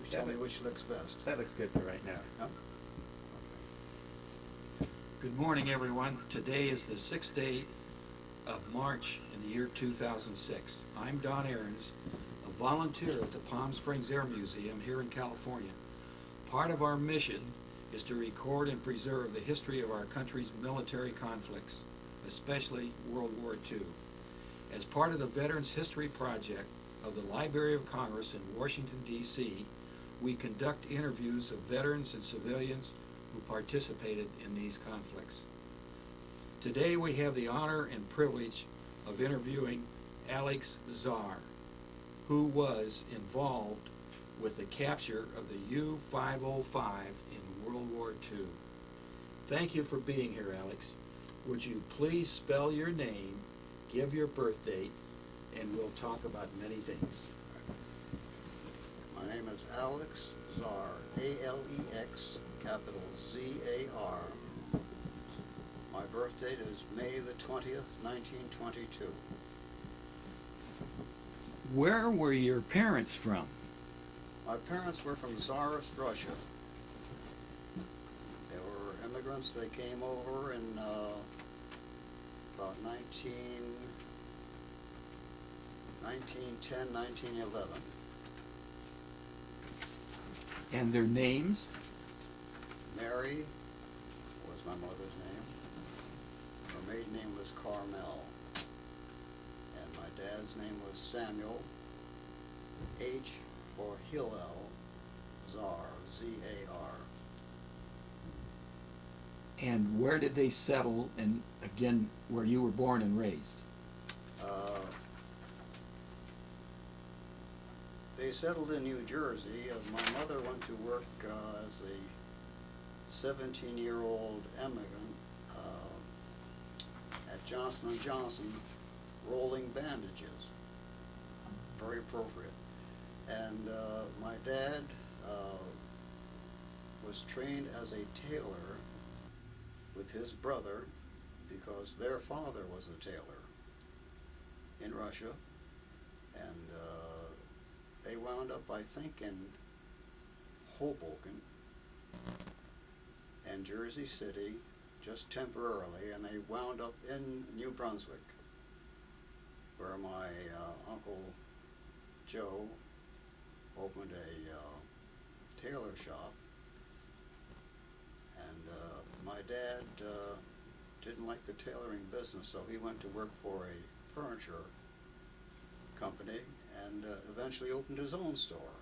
tell me which looks best. That looks good for right now. Yep. Good morning, everyone. Today is the 6th day of March in the year 2006. I'm Don Aarons, a volunteer at the Palm Springs Air Museum here in California. Part of our mission is to record and preserve the history of our country's military conflicts, especially World War II. As part of the Veterans History Project of the Library of Congress in Washington, D.C., we conduct interviews of veterans and civilians who participated in these conflicts. Today we have the honor and privilege of interviewing Alex Czar, who was involved with the capture of the U-505 in World War II. Thank you for being here, Alex. Would you please spell your name, give your birth date, and we'll talk about many things. My name is Alex Czar, A-L-E-X, capital Z-A-R. My birth date is May the 20th, 1922. Where were your parents from? My parents were from Tsarist Russia. They were immigrants. They came over in about 1910, 1911. And their names? Mary was my mother's name. Her maiden name was Carmel. And my dad's name was Samuel, H for Hillel, Czar, Z-A-R. And where did they settle, and again, where you were born and raised? They settled in New Jersey. My mother went to work as a 17-year-old immigrant at Johnson & Johnson, rolling bandages. Very appropriate. And my dad was trained as a tailor with his brother because their father was a tailor in Russia. And they wound up, I think, in Hoboken and Jersey City just temporarily, and they wound up in New Brunswick, where my Uncle Joe opened a tailor shop. And my dad didn't like the tailoring business, so he went to work for a furniture company and eventually opened his own store.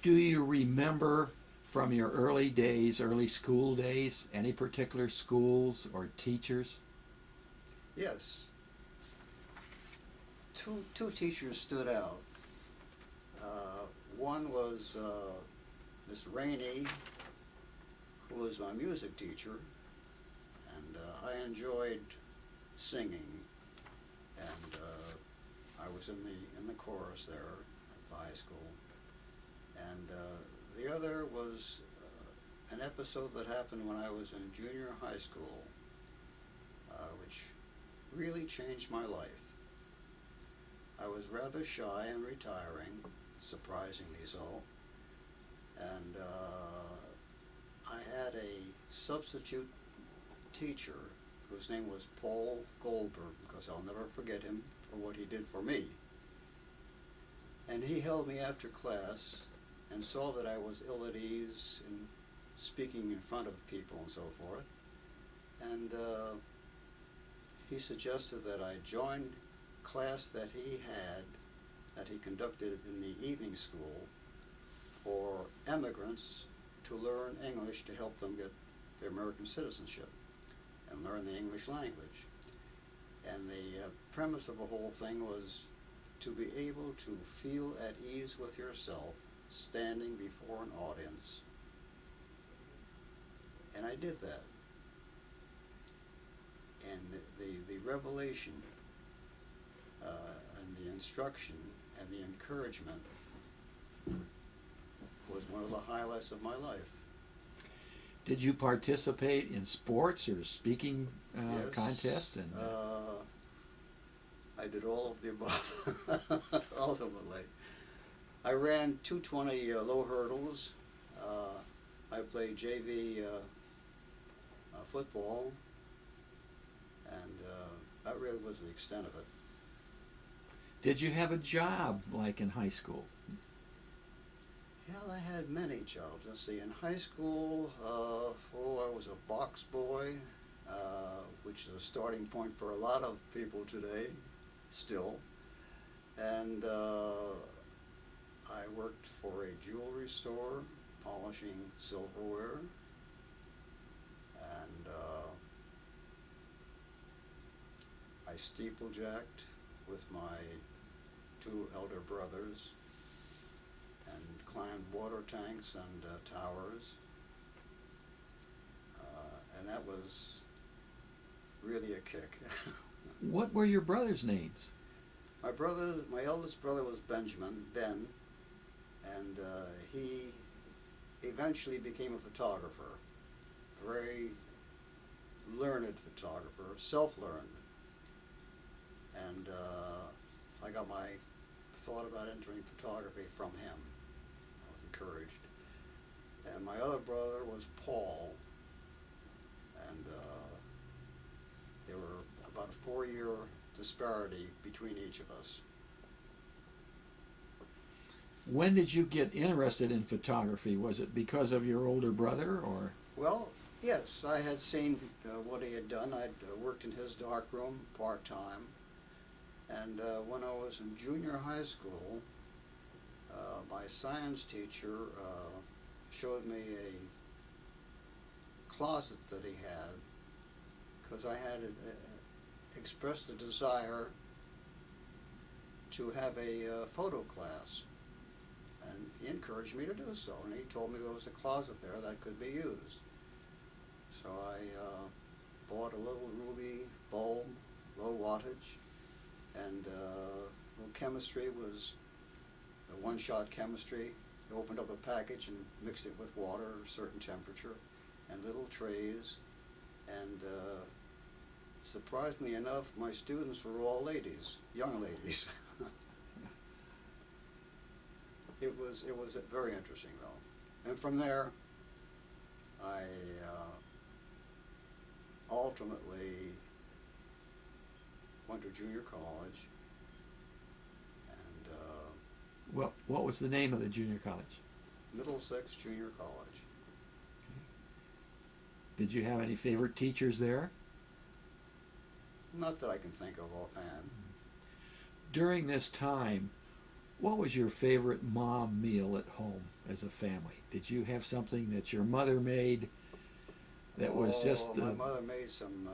Do you remember from your early days, early school days, any particular schools or teachers? Yes. Two teachers stood out. One was Miss Rainey, who was my music teacher, and I enjoyed singing, and I was in the chorus there at the high school. And the other was an episode that happened when I was in junior high school, which really changed my life. I was rather shy and retiring, surprisingly so, and I had a substitute teacher whose name was Paul Goldberg, because I'll never forget him for what he did for me. And he held me after class and saw that I was ill at ease in speaking in front of people and so forth. And he suggested that I join class that he conducted in the evening school for immigrants to learn English to help them get their American citizenship and learn the English language. And the premise of the whole thing was to be able to feel at ease with yourself standing before an audience. And I did that. And the revelation and the instruction and the encouragement was one of the highlights of my life. Did you participate in sports or speaking Yes, contests? And I did all of the above. ultimately. I ran 220 low hurdles. I played JV football, and that really was the extent of it. Did you have a job like in high school? Hell, I had many jobs. Let's see, in high school, I was a box boy, which is a starting point for a lot of people today, still. And I worked for a jewelry store, polishing silverware. And I steeplejacked with my two elder brothers and climbed water tanks and towers. And that was really a kick. What were your brothers' names? My eldest brother was Ben, and he eventually became a photographer, very learned photographer, self-learned. And I got my thought about entering photography from him. I was encouraged. And my other brother was Paul, and there were about a 4-year disparity between each of us. When did you get interested in photography? Was it because of your older brother, or? Well, yes, I had seen what he had done. I'd worked in his darkroom part-time. And when I was in junior high school, my science teacher showed me a closet that he had, because I had expressed a desire to have a photo class. And he encouraged me to do so, and he told me there was a closet there that could be used. So I bought a little ruby bulb, low wattage, and chemistry was a one-shot chemistry. You opened up a package and mixed it with water at a certain temperature, and little trays. And surprisingly enough, my students were all ladies, young ladies. It was very interesting, though. And from there, I ultimately went to junior college. And What was the name of the junior college? Middlesex Junior College. Did you have any favorite teachers there? Not that I can think of offhand. During this time, what was your favorite mom meal at home as a family? Did you have something that your mother made that was just... My mother made some...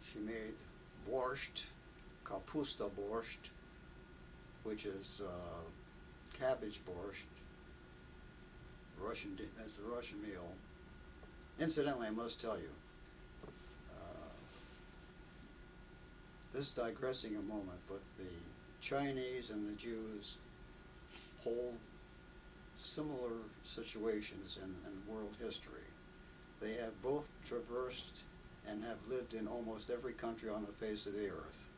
she made borscht, kapusta borscht, which is cabbage borscht. That's a Russian meal. Incidentally, I must tell you, this is digressing a moment, but the Chinese and the Jews hold similar situations in world history. They have both traversed and have lived in almost every country on the face of the earth.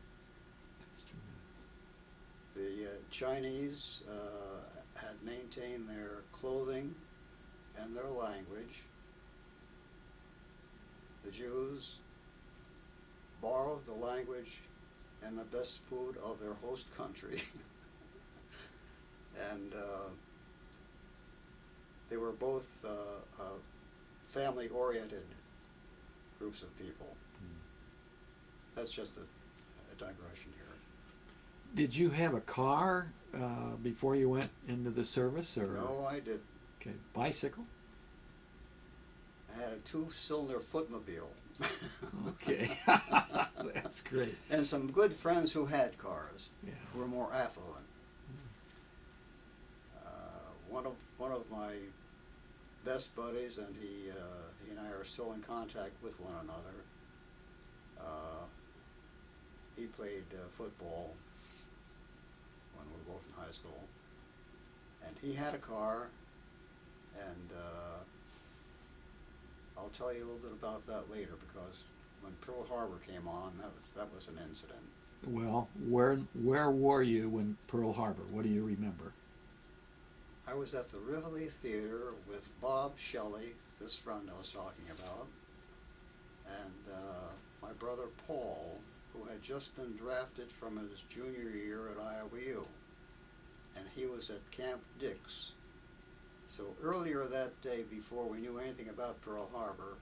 The Chinese had maintained their clothing and their language. The Jews borrowed the language and the best food of their host country. And they were both family-oriented groups of people. That's just a digression here. Did you have a car before you went into the service, or? No, I didn't. Okay, bicycle? I had a 2-cylinder footmobile. Okay, that's great. And some good friends who had cars, Yeah. who were more affluent. One of my best buddies, and he and I are still in contact with one another. He played football when we were both in high school, and he had a car, and I'll tell you a little bit about that later, because when Pearl Harbor came on, that was an incident. Well, where were you when Pearl Harbor? What do you remember? I was at the Rivoli Theater with Bob Shelley, this friend I was talking about, and my brother Paul, who had just been drafted from his junior year at Iowa U, and he was at Camp Dix. So earlier that day, before we knew anything about Pearl Harbor,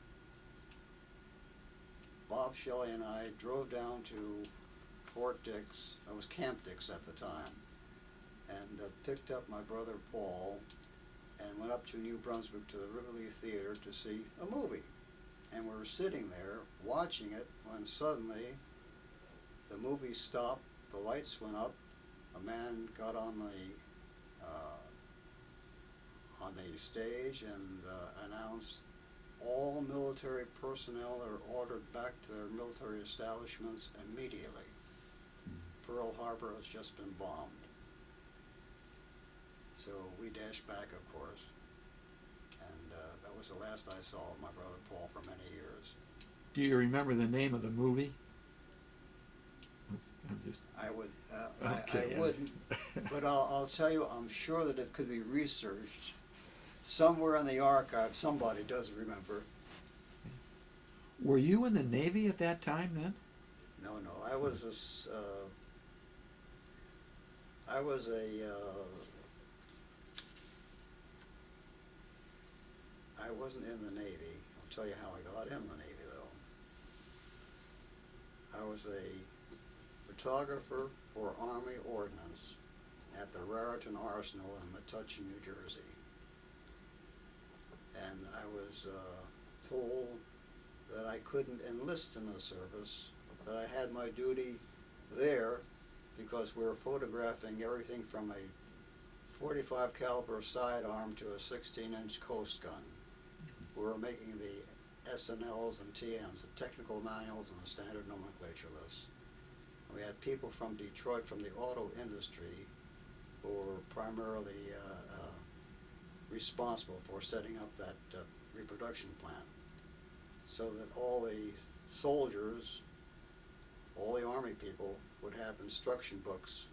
Bob Shelley and I drove down to Fort Dix, it was Camp Dix at the time, and picked up my brother Paul and went up to New Brunswick to the Rivoli Theater to see a movie. And we were sitting there watching it when suddenly the movie stopped, the lights went up, a man got on the stage and announced all military personnel are ordered back to their military establishments immediately. Pearl Harbor has just been bombed. So we dashed back, of course, and that was the last I saw of my brother Paul for many years. Do you remember the name of the movie? I would, Okay, I wouldn't, but I'll tell you, I'm sure that it could be researched. Somewhere in the archive, somebody does remember. Were you in the Navy at that time then? No, I was I wasn't in the Navy. I'll tell you how I got in the Navy, though. I was a photographer for Army Ordnance at the Raritan Arsenal in Metuchen, New Jersey. And I was told that I couldn't enlist in the service, that I had my duty there because we were photographing everything from a 45 caliber sidearm to a 16-inch coast gun. We were making the SNLs and TMs, the technical manuals and the standard nomenclature lists. We had people from Detroit, from the auto industry, who were primarily responsible for setting up that reproduction plant, so that all the soldiers, all the Army people, would have instruction books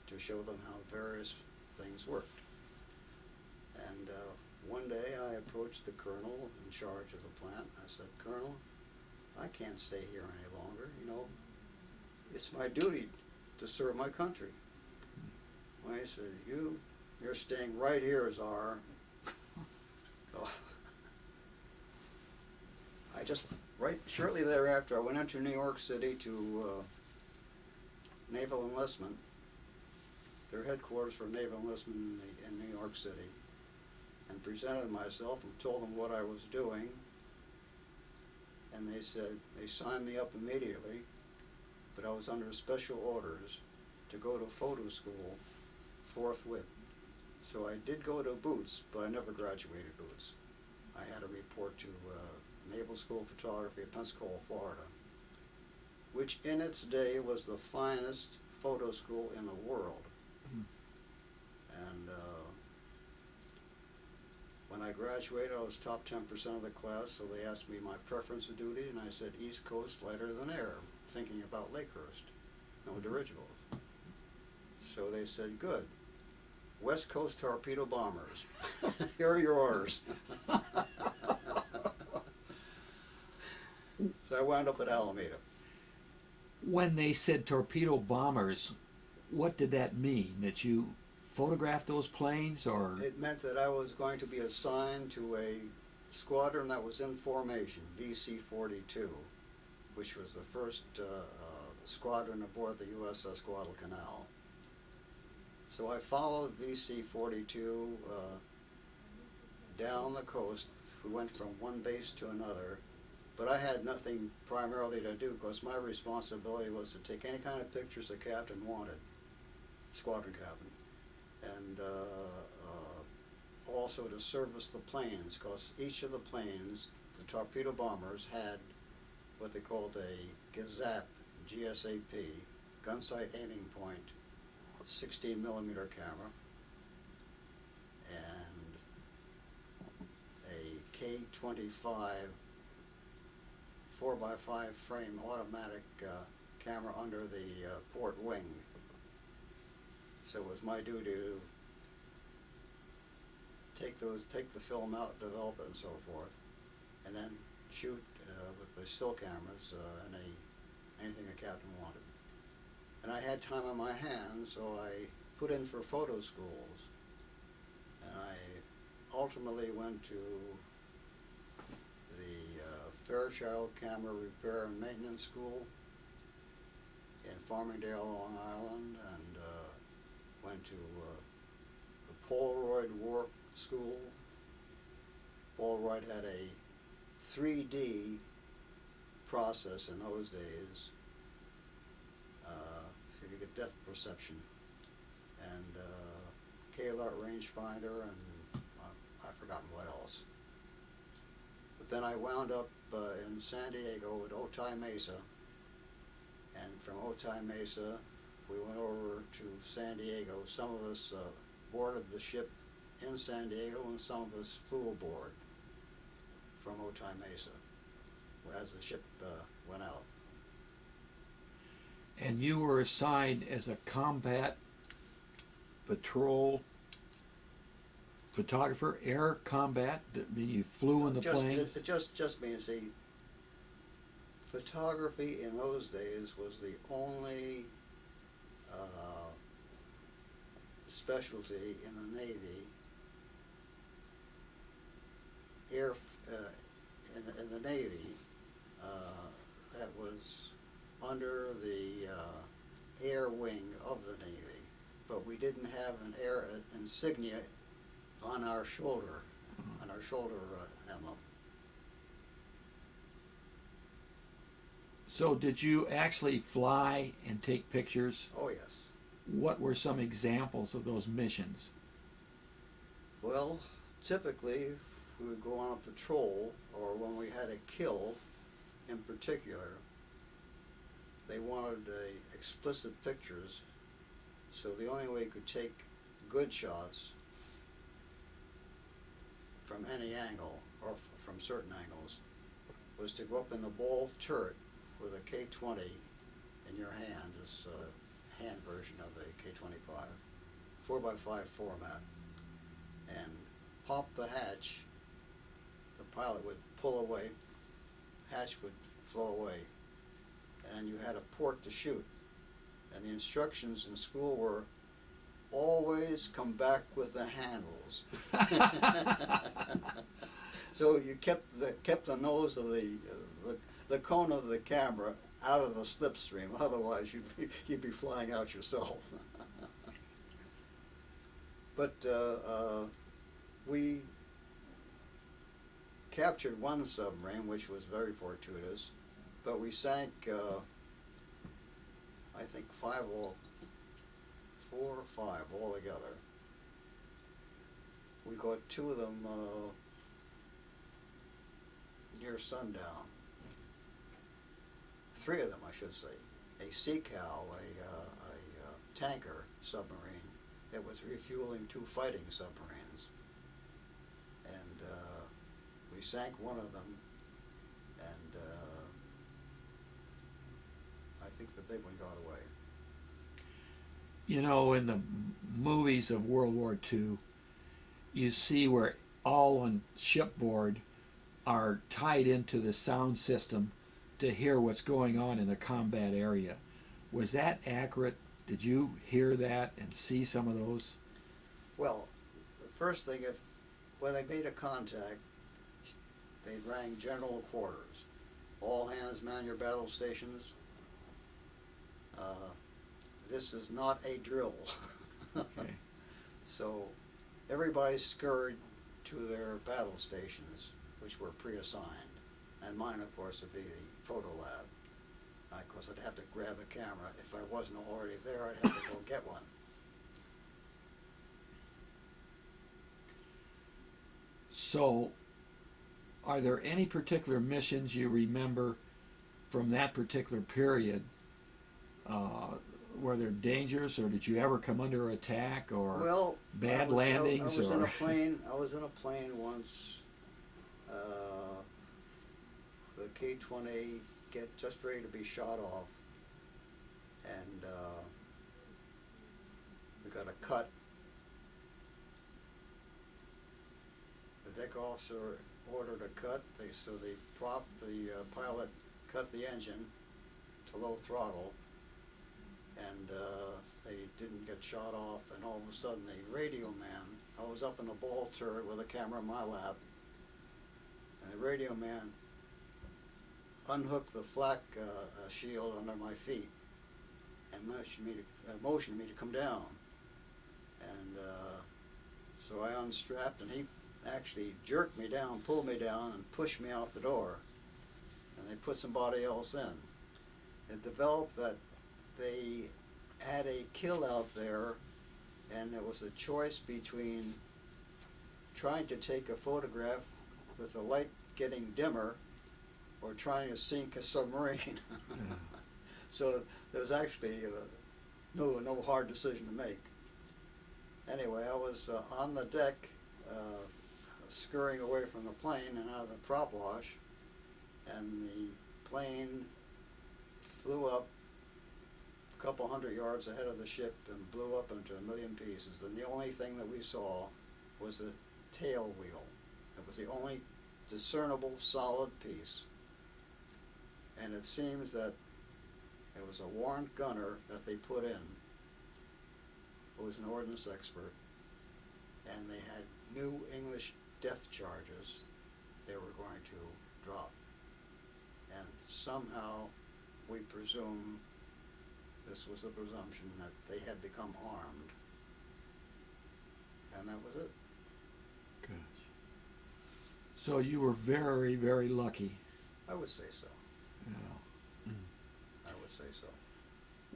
to show them how various things worked. And one day I approached the colonel in charge of the plant. I said, "Colonel, I can't stay here any longer. You know, it's my duty to serve my country." Well, he said, you're staying right here, Czar. So, I just, shortly thereafter, I went into New York City to Naval Enlistment, their headquarters for Naval Enlistment in New York City, and presented myself and told them what I was doing. And they said, they signed me up immediately, but I was under special orders to go to photo school forthwith. So I did go to Boots, but I never graduated Boots. I had to report to Naval School of Photography at Pensacola, Florida, which in its day was the finest photo school in the world. And when I graduated, I was top 10% of the class, so they asked me my preference of duty, and I said East Coast, lighter than air, thinking about Lakehurst, no dirigibles. So they said, good. West Coast torpedo bombers. Here are your orders. So I wound up at Alameda. When they said torpedo bombers, what did that mean? That you photographed those planes, or? It meant that I was going to be assigned to a squadron that was in formation, VC-42, which was the first squadron aboard the USS Guadalcanal. So I followed VC-42 down the coast. We went from one base to another, but I had nothing primarily to do because my responsibility was to take any kind of pictures the captain wanted, squadron captain, and also to service the planes, because each of the planes, the torpedo bombers, had what they called a GAZAP, GSAP, gun sight aiming point, 16 millimeter camera, and a K-25 4x5 frame automatic camera under the port wing. So it was my duty to take the film out, develop it, and so forth, and then shoot with the still cameras anything the captain wanted. And I had time on my hands, so I put in for photo schools, and I ultimately went to the Fairchild Camera Repair and Maintenance School in Farmingdale, Long Island, and went to the Polaroid Work School. Polaroid had a 3D process in those days, so you get depth perception, and K-Lart rangefinder, and I've forgotten what else. But then I wound up in San Diego at Otay Mesa, and from Otay Mesa we went over to San Diego. Some of us boarded the ship in San Diego, and some of us flew aboard from Otay Mesa as the ship went out. And you were assigned as a combat patrol photographer, air combat. I mean, you flew in the planes. It just means the photography in those days was the only specialty in the Navy. In the Navy, that was under the air wing of the Navy, but we didn't have an air insignia on our shoulder, emblem. So did you actually fly and take pictures? Oh, yes. What were some examples of those missions? Well, typically we would go on a patrol, or when we had a kill in particular, they wanted explicit pictures, so the only way you could take good shots from any angle, or from certain angles, was to go up in the ball turret with a K-20 in your hand, this hand version of a K-25, 4x5 format, and pop the hatch. The pilot would pull away, hatch would flow away, and you had a port to shoot. And the instructions in school were, always come back with the handles. So you kept the nose of the cone of the camera out of the slipstream. Otherwise, you'd be flying out yourself. But we captured one submarine, which was very fortuitous. But we sank, I think, 4 or 5 altogether. We caught 2 of them near sundown. 3 of them, I should say. A Sea Cow, a tanker submarine that was refueling 2 fighting submarines. And we sank one of them, and I think the big one got away. You know, in the movies of World War II, you see where all on shipboard are tied into the sound system to hear what's going on in the combat area. Was that accurate? Did you hear that and see some of those? Well, the first thing, when they made a contact, they rang general quarters. All hands man your battle stations. This is not a drill. Okay. So everybody scurried to their battle stations, which were pre-assigned. And mine, of course, would be the photo lab. Of course, I'd have to grab a camera. If I wasn't already there, I'd have to go get one. So, are there any particular missions you remember from that particular period? Were there dangers, or did you ever come under attack, or bad landings? I was in a plane. I was in a plane once. The K-20 just ready to be shot off, and we got a cut. The deck officer ordered a cut. So the pilot cut the engine to low throttle, and they didn't get shot off. And all of a sudden, the radio man, I was up in a ball turret with a camera in my lap, and the radio man unhooked the flak shield under my feet and motioned me to come down. And so I unstrapped, and he actually jerked me down, pulled me down, and pushed me out the door. And they put somebody else in. It developed that they had a kill out there, and it was a choice between trying to take a photograph with the light getting dimmer or trying to sink a submarine. Yeah. So there was actually no hard decision to make. Anyway, I was on the deck, scurrying away from the plane and out of the prop wash, and the plane flew up a couple hundred yards ahead of the ship and blew up into a million pieces. And the only thing that we saw was the tail wheel. It was the only discernible solid piece. And it seems that it was a warrant gunner that they put in, who was an ordnance expert, and they had new English depth charges they were going to drop. And somehow we presume, this was a presumption, that they had become armed. And that was it. Gosh. So you were very, very lucky. I would say so. Yeah. I would say so.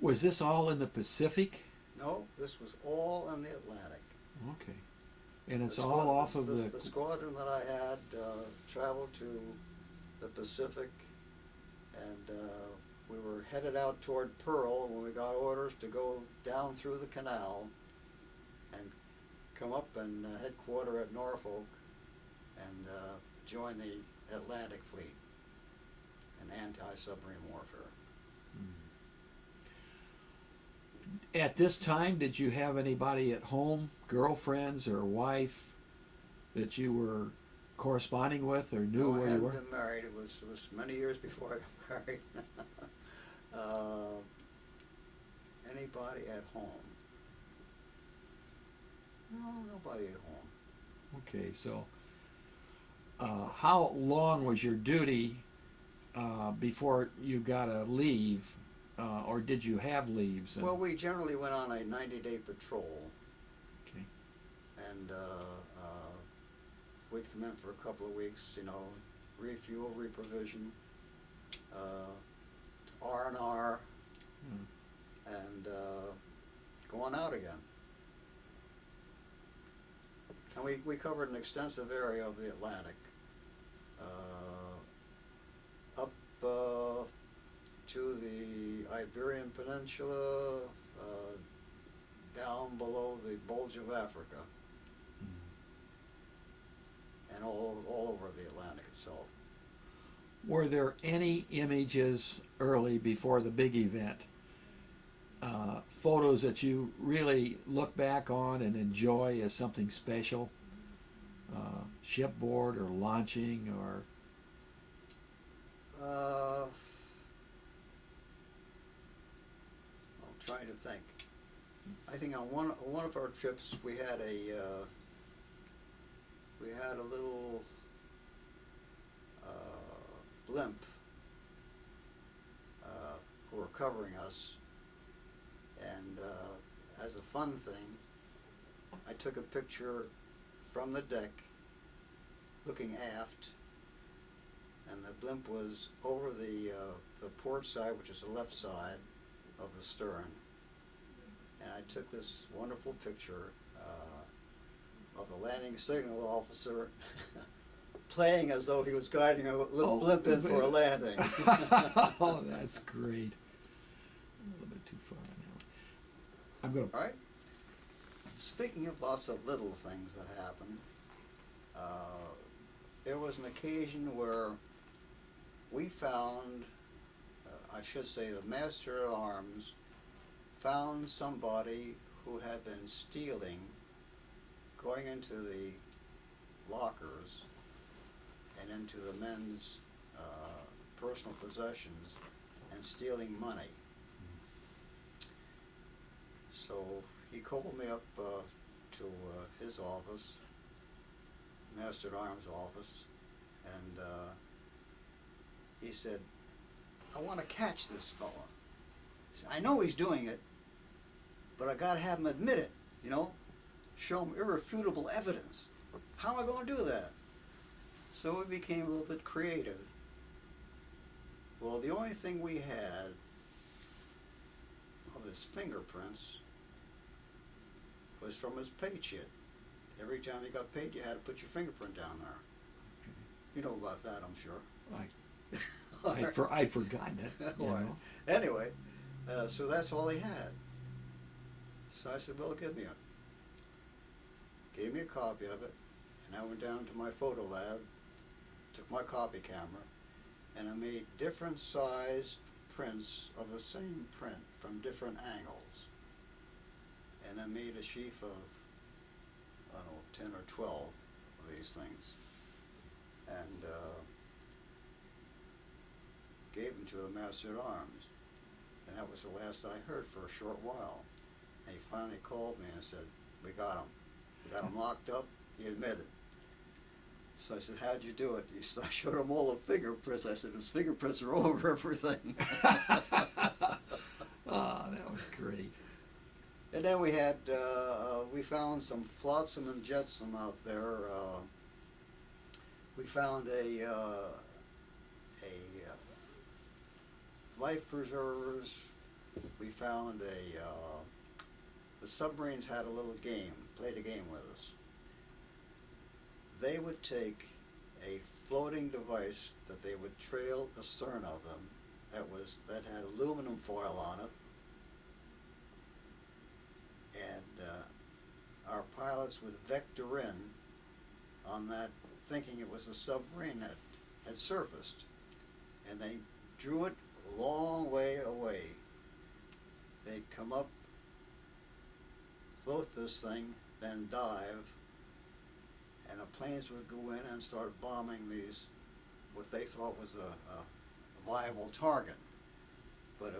Was this all in the Pacific? No, this was all in the Atlantic. Okay. And it's The all squad- off of the squadron that I had traveled to the Pacific, and we were headed out toward Pearl when we got orders to go down through the canal and come up and headquarter at Norfolk and join the Atlantic Fleet in anti-submarine warfare. At this time, did you have anybody at home, girlfriends or wife, that you were corresponding with or knew No, I where you hadn't were? been married. It was many years before I got married. Anybody at home? No, nobody at home. Okay, so how long was your duty before you got to leave, or did you have leaves? Well, we generally went on a 90-day patrol, Okay. and we'd come in for a couple of weeks, refuel, reprovision, R&R, and go on out again. And we covered an extensive area of the Atlantic, up to the Iberian Peninsula, down below the bulge of Africa, and all over the Atlantic itself. Were there any images early before the big event, photos that you really look back on and enjoy as something special, shipboard or launching or? I'm trying to think. I think on one of our trips we had a little blimp who were covering us, and as a fun thing, I took a picture from the deck looking aft, and the blimp was over the port side, which is the left side of the stern, and I took this wonderful picture of the landing signal officer playing as though he was guiding a little blimp in for a landing. Oh, that's great. A little bit too far now. I'm going to. All right. Speaking of lots of little things that happened, there was an occasion where we found, I should say, the master at arms found somebody who had been stealing, going into the lockers and into the men's personal possessions and stealing money. So he called me up to his office, Master at Arms office, and he said, I want to catch this fella. He said, I know he's doing it, but I got to have him admit it, you know, show him irrefutable evidence. How am I going to do that? So we became a little bit creative. Well, the only thing we had of his fingerprints was from his paycheck. Every time you got paid, you had to put your fingerprint down there. You know about that, I'm sure. I'd forgotten it. You know? Anyway, so that's all he had. So I said, well, give me it. Gave me a copy of it, and I went down to my photo lab, took my copy camera, and I made different sized prints of the same print from different angles. And I made a sheaf of, I don't know, 10 or 12 of these things. And gave them to the Master at Arms. And that was the last I heard for a short while. And he finally called me and said, we got him. We got him locked up. He admitted. So I said, how'd you do it? He said, I showed him all the fingerprints. I said, his fingerprints are all over everything. Oh, that was great. And then we had, we found some flotsam and jetsam out there. We found a life preservers. We found the submarines had a little game, played a game with us. They would take a floating device that they would trail astern of them that had aluminum foil on it, and our pilots would vector in on that, thinking it was a submarine that had surfaced, and they drew it a long way away. They'd come up, float this thing, then dive, and the planes would go in and start bombing these, what they thought was a viable target, but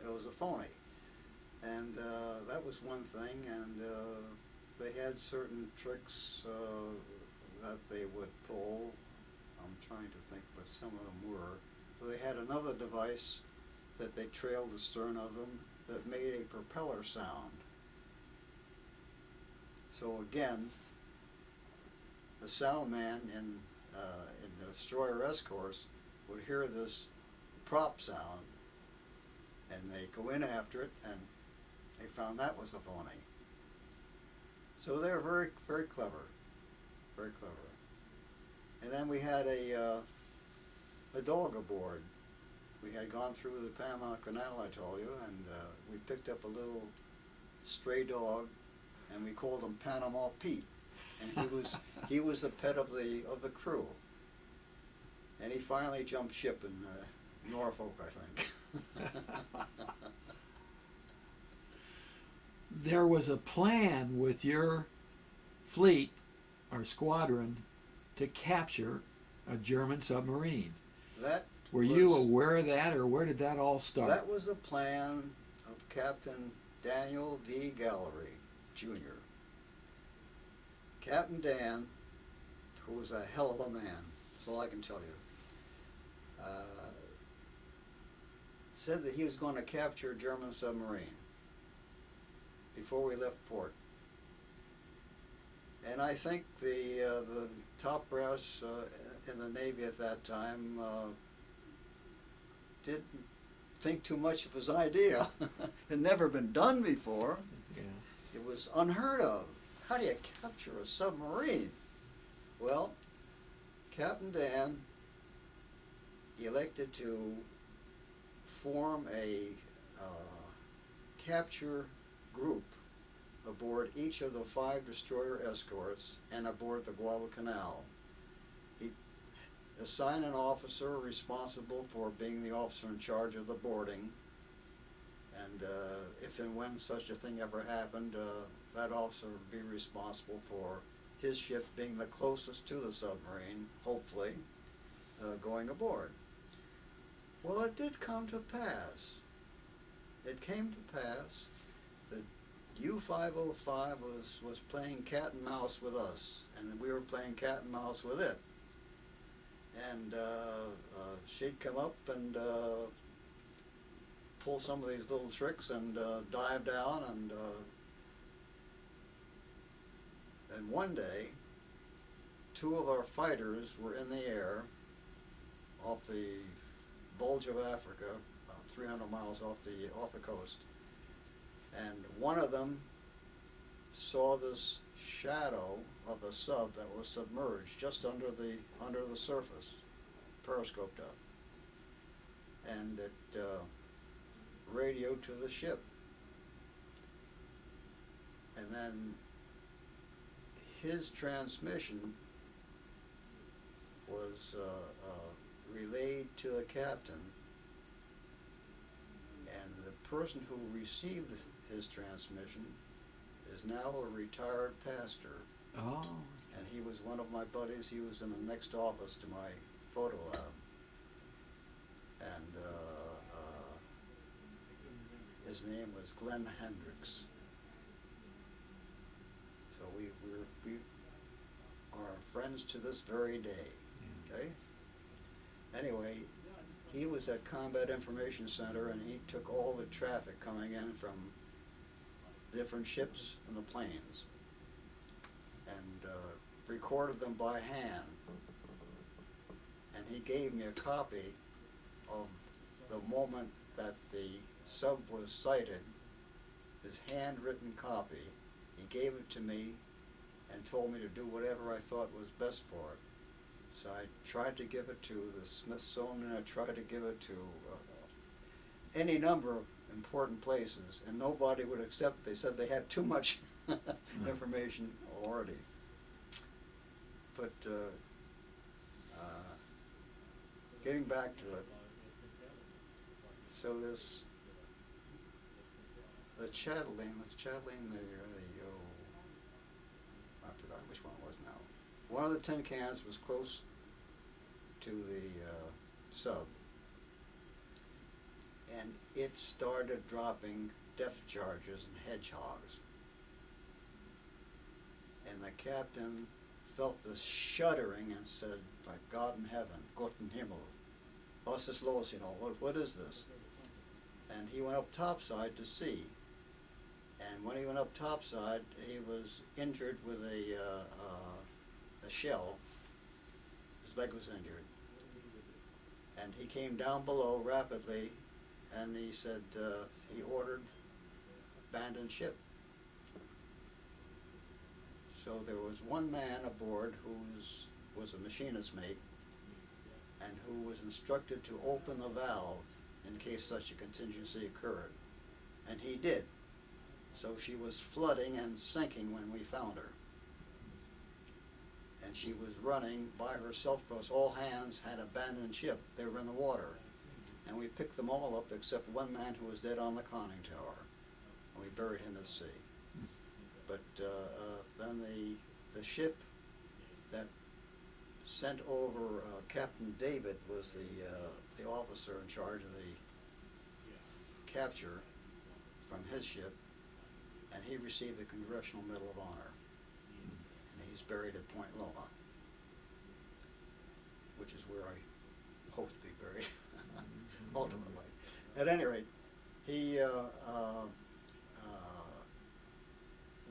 it was a phony. And that was one thing, and they had certain tricks that they would pull. I'm trying to think what some of them were. So they had another device that they trailed the stern of them that made a propeller sound. So again, the sound man in the destroyer escorts would hear this prop sound, and they go in after it, and they found that was a phony. So they were very, very clever, very clever. And then we had a dog aboard. We had gone through the Panama Canal, I told you, and we picked up a little stray dog, and we called him Panama Pete. And he was the pet of the crew. And he finally jumped ship in Norfolk, I think. There was a plan with your fleet or squadron to capture a German submarine. Were you aware of that, or where did that all start? That was a plan of Captain Daniel V. Gallery, Jr. Captain Dan, who was a hell of a man, that's all I can tell you, said that he was going to capture a German submarine before we left port. And I think the top brass in the Navy at that time didn't think too much of his idea. It had never been done before. Yeah. It was unheard of. How do you capture a submarine? Well, Captain Dan elected to form a capture group aboard each of the 5 destroyer escorts and aboard the Guadalcanal. He assigned an officer responsible for being the officer in charge of the boarding, And if and when such a thing ever happened, that officer would be responsible for his ship being the closest to the submarine, hopefully, going aboard. Well, it did come to pass. It came to pass that U-505 was playing cat and mouse with us, and we were playing cat and mouse with it. And she'd come up and pull some of these little tricks and dive down, and one day, two of our fighters were in the air off the bulge of Africa, about 300 miles off the coast, and one of them saw this shadow of a sub that was submerged just under the surface, periscoped up, and it radioed to the ship, and then his transmission was relayed to the captain, and the person who received his transmission is now a retired pastor. Oh. And he was one of my buddies. He was in the next office to my photo lab. And his name was Glenn Hendricks. So we are friends to this very day. Okay? Anyway, he was at Combat Information Center, and he took all the traffic coming in from different ships and the planes and recorded them by hand. And he gave me a copy of the moment that the sub was sighted, his handwritten copy. He gave it to me and told me to do whatever I thought was best for it. So I tried to give it to the Smithsonian, I tried to give it to any number of important places, and nobody would accept. They said they had too much information already. But getting back to it, so the Chatelaine, I've forgotten which one it was now. One of the tin cans was close to the sub, and it started dropping depth charges and hedgehogs. And the captain felt this shuddering and said, "By God in heaven, Gott in Himmel, was ist los, you know, what is this?" And he went up topside to see. And when he went up topside, he was injured with a shell. His leg was injured. And he came down below rapidly, and he said he ordered abandoned ship. So there was one man aboard who was a machinist mate, and who was instructed to open the valve in case such a contingency occurred. And he did. So she was flooding and sinking when we found her. And she was running by herself because all hands had abandoned ship. They were in the water. And we picked them all up except one man who was dead on the conning tower. And we buried him at sea. But then the ship that sent over Captain David was the officer in charge of the capture from his ship, and he received the Congressional Medal of Honor. And he's buried at Point Loma, which is where I hope to be buried ultimately. At any rate, he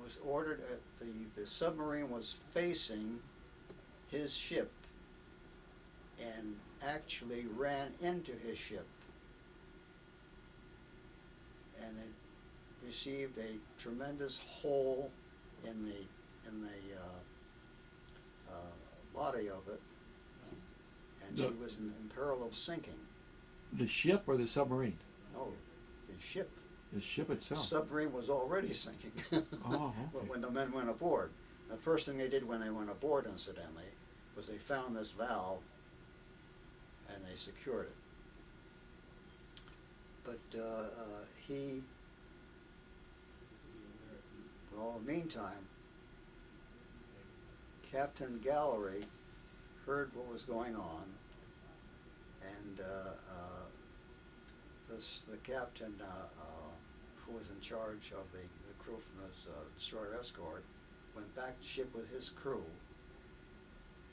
was ordered at the submarine was facing his ship and actually ran into his ship, and it received a tremendous hole in the body of it, and she was in peril of sinking. The ship or the submarine? No, the ship. The ship itself. The submarine was already sinking Oh, okay. when the men went aboard. The first thing they did when they went aboard, incidentally, was they found this valve and they secured it. But well, in the meantime, Captain Gallery heard what was going on, and the captain who was in charge of the crew from his destroyer escort went back to ship with his crew,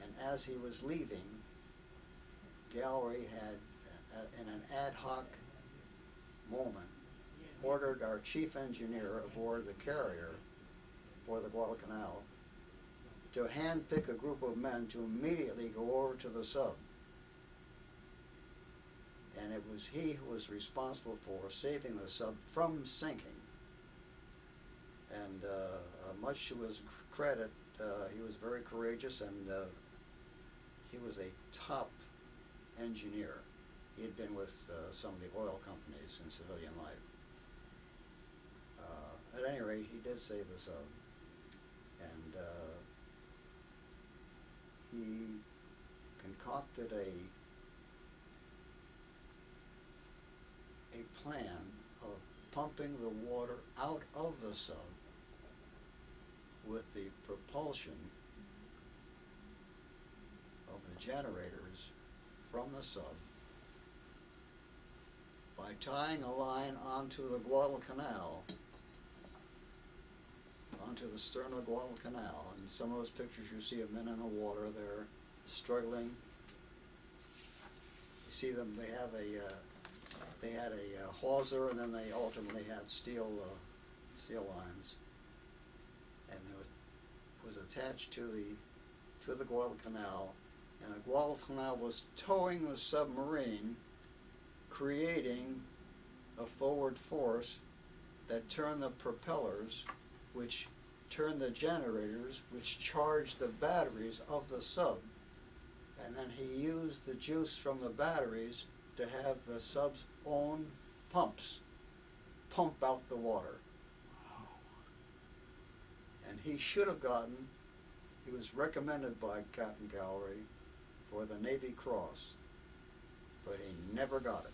and as he was leaving, Gallery had, in an ad hoc moment, ordered our chief engineer aboard the carrier for the Guadalcanal to handpick a group of men to immediately go over to the sub. And it was he who was responsible for saving the sub from sinking. And much to his credit, he was very courageous, and he was a top engineer. He had been with some of the oil companies in civilian life. At any rate, he did save the sub, and he concocted a plan of pumping the water out of the sub with the propulsion of the generators from the sub by tying a line onto the Guadalcanal, onto the stern of the Guadalcanal. And some of those pictures you see of men in the water, they're struggling. You see them, they had a hawser, and then they ultimately had steel lines, and it was attached to the Guadalcanal, and the Guadalcanal was towing the submarine, creating a forward force that turned the propellers, which turned the generators, which charged the batteries of the sub, and then he used the juice from the batteries to have the sub's own pumps pump out the water. Wow. And he was recommended by Captain Gallery for the Navy Cross, but he never got it.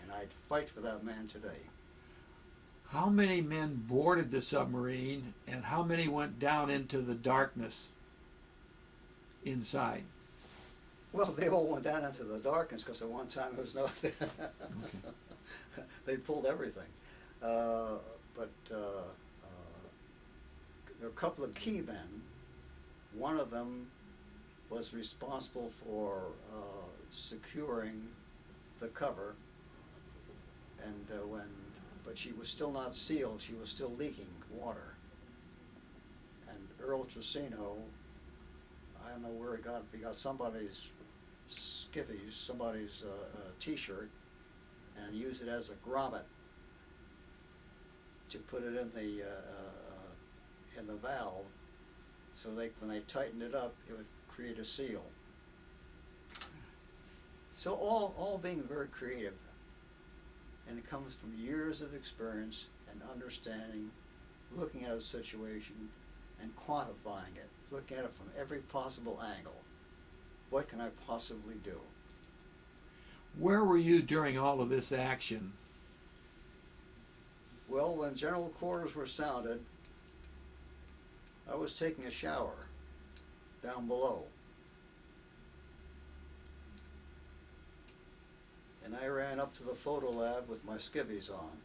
And I'd fight for that man today. How many men boarded the submarine, and how many went down into the darkness inside? Well, they all went down into the darkness because at one time there was no. They pulled everything, but there were a couple of key men. One of them was responsible for securing the cover, and but she was still not sealed. She was still leaking water. And Earl Trissino, I don't know where he got somebody's skivvies, somebody's T-shirt, and used it as a grommet to put it in the valve, so when they tightened it up, it would create a seal. So all being very creative, and it comes from years of experience and understanding, looking at a situation and quantifying it, looking at it from every possible angle. What can I possibly do? Where were you during all of this action? Well, when general quarters were sounded, I was taking a shower down below. And I ran up to the photo lab with my skivvies on,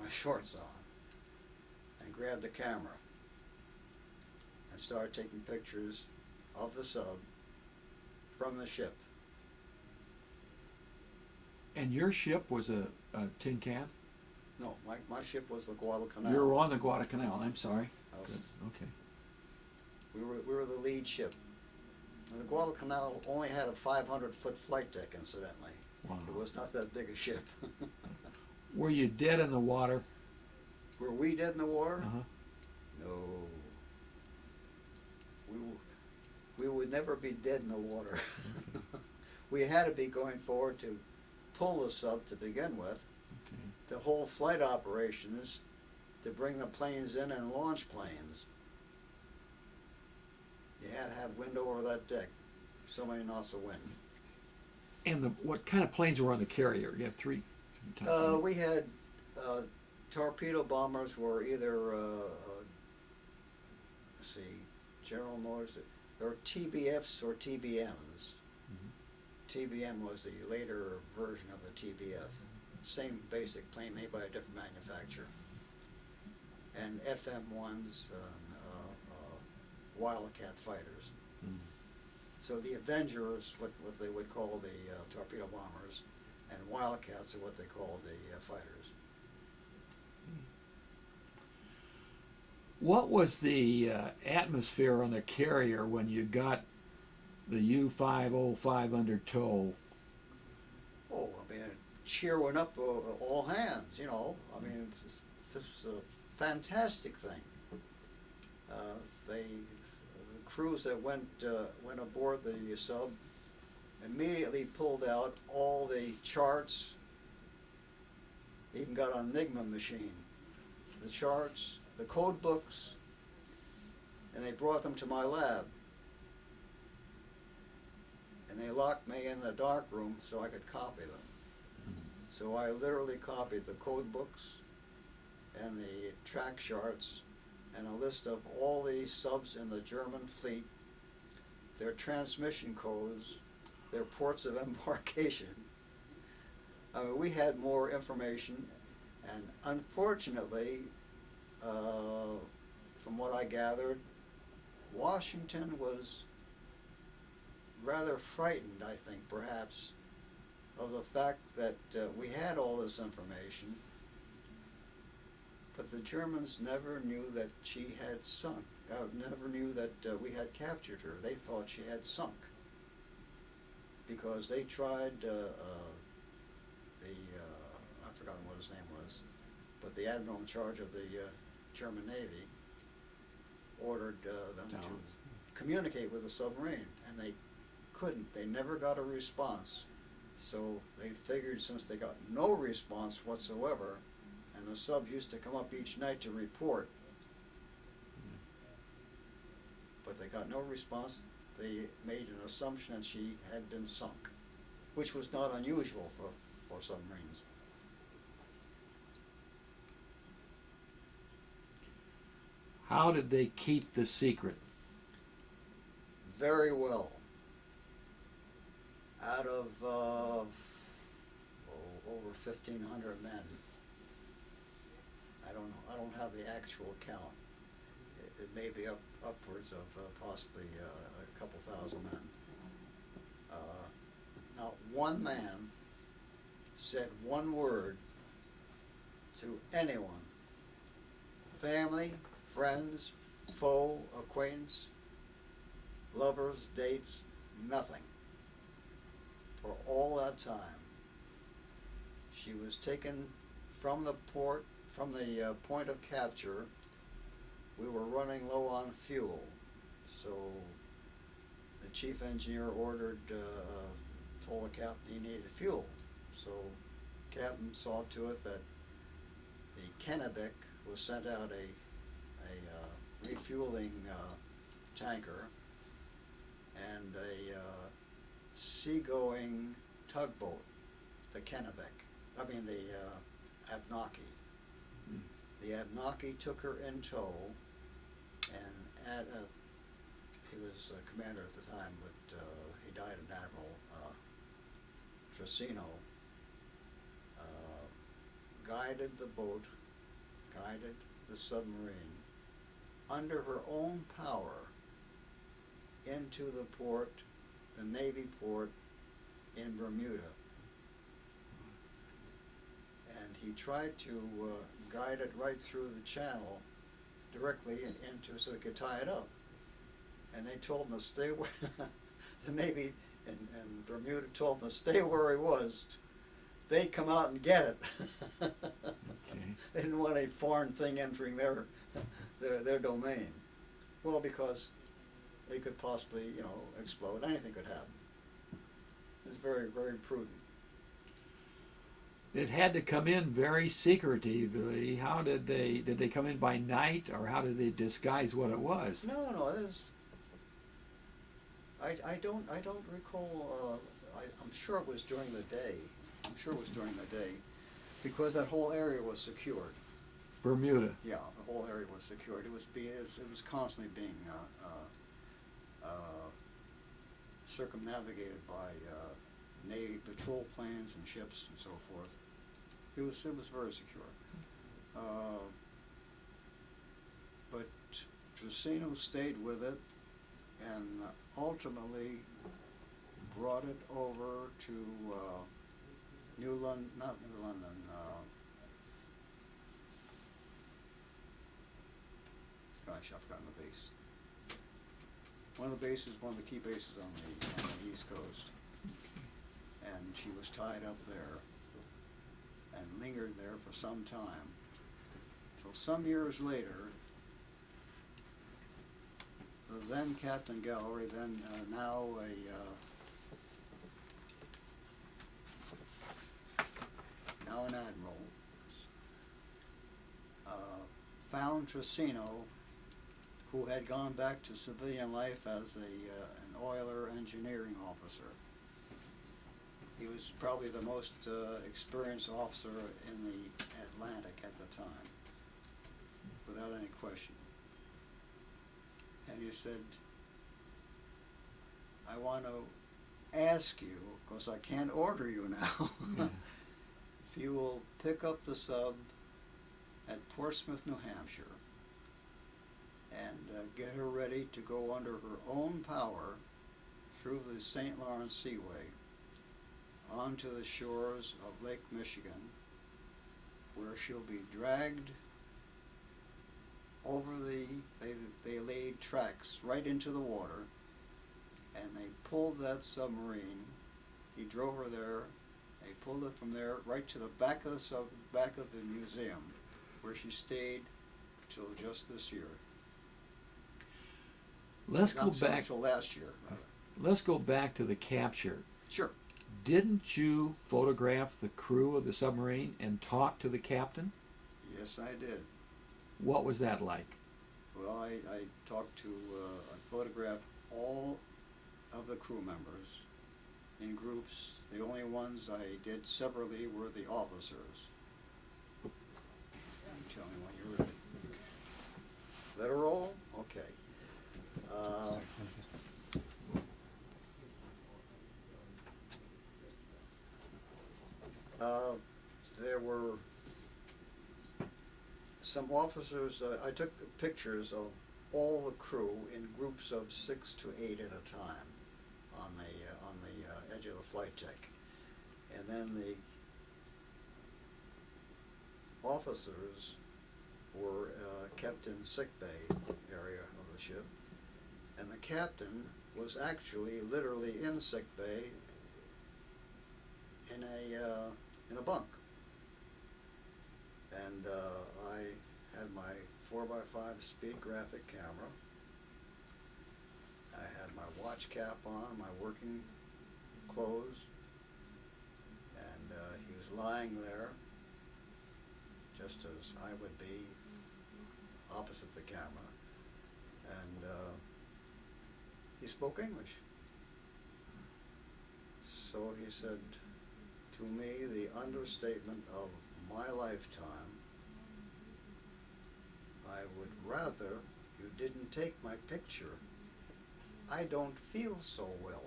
my shorts on, and grabbed a camera and started taking pictures of the sub from the ship. And your ship was a tin can? No, my ship was the Guadalcanal. You were on the Guadalcanal, I'm sorry. Good. Okay. We were the lead ship. And the Guadalcanal only had a 500-foot flight deck, incidentally. Wow. It was not that big a ship. Were you dead in the water? Were we dead in the water? Uh-huh. No. We would never be dead in the water. We had to be going forward to pull the sub to begin with, to hold flight operations, to bring the planes in and launch planes. You had to have wind over that deck, so many knots of wind. And what kind of planes were on the carrier? You have three. We had torpedo bombers were either, let's see, General Motors, or TBFs or TBMs. TBM was the later version of the TBF. Same basic plane made by a different manufacturer. And FM-1s, Wildcat fighters. So the Avengers, what they would call the torpedo bombers, and Wildcats are what they call the fighters. What was the atmosphere on the carrier when you got the U-505 under tow? Oh, I mean, cheering up all hands, you know. I mean, this was a fantastic thing. The crews that went aboard the sub immediately pulled out all the charts, even got an Enigma machine, the charts, the code books, and they brought them to my lab. And they locked me in the dark room so I could copy them. So I literally copied the code books and the track charts and a list of all the subs in the German fleet, their transmission codes, their ports of embarkation. I mean, we had more information, and unfortunately, from what I gathered, Washington was rather frightened, I think, perhaps, of the fact that we had all this information, but the Germans never knew that she had sunk, never knew that we had captured her. They thought she had sunk, because they tried I've forgotten what his name was, but the admiral in charge of the German Navy ordered them to communicate with the submarine, and they couldn't. They never got a response. So they figured, since they got no response whatsoever, and the sub used to come up each night to report, but they got no response, they made an assumption that she had been sunk, which was not unusual for submarines. How did they keep the secret? Very well. Out of over 1,500 men, I don't have the actual count. It may be upwards of possibly a couple thousand men. Not one man said one word to anyone, family, friends, foe, acquaintance, lovers, dates, nothing. For all that time, she was taken from the port, from the point of capture. We were running low on fuel, so the chief engineer ordered, told the captain he needed fuel. So captain saw to it that the Kennebec was sent out a refueling tanker, and a seagoing tugboat, the Kennebec, the Abnaki. The Abnaki took her in tow, and he was a commander at the time, but he died, an Admiral Tracino, guided the boat, guided the submarine under her own power into the port, the Navy port in Bermuda. And he tried to guide it right through the channel directly into, so he could tie it up. And they told him to stay where, the Navy in Bermuda told him to stay where he was. They'd come out and get it. Okay. They didn't want a foreign thing entering their domain. Well, because they could possibly, explode. Anything could happen. It's very, very prudent. It had to come in very secretively. How did they come in by night, or how did they disguise what it was? No, I don't recall I'm sure it was during the day. I'm sure it was during the day, because that whole area was secured. Bermuda. Yeah, the whole area was secured. It was constantly being circumnavigated by Navy patrol planes and ships and so forth. It was very secure. But Trissino stayed with it and ultimately brought it over to New London, not New London. Gosh, I've forgotten the base. One of the key bases on the East Coast. And she was tied up there and lingered there for some time. Till some years later, the then Captain Gallery, then now an admiral, found Trissino, who had gone back to civilian life as an oiler engineering officer. He was probably the most experienced officer in the Atlantic at the time, without any question. And he said, I want to ask you, because I can't order you now, if you will pick up the sub at Portsmouth, New Hampshire, and get her ready to go under her own power through the St. Lawrence Seaway onto the shores of Lake Michigan, where she'll be dragged over they laid tracks right into the water, and they pulled that submarine. He drove her there. They pulled it from there right to the back of the museum, where she stayed till just this year. Let's go back. Until last year, rather. Let's go back to the capture. Sure. Didn't you photograph the crew of the submarine and talk to the captain? Yes, I did. What was that like? Well, I talked to, I photographed all of the crew members in groups. The only ones I did separately were the officers. Tell me when you're ready. Let her roll? Okay. There were some officers. I took pictures of all the crew in groups of 6 to 8 at a time on the edge of the flight deck, and then the officers were kept in sick bay area of the ship, and the captain was actually literally in sick bay in a bunk. And I had my 4x5 speed graphic camera. I had my watch cap on, my working clothes, and he was lying there just as I would be opposite the camera. And he spoke English. So he said to me, the understatement of my lifetime, I would rather you didn't take my picture. I don't feel so well.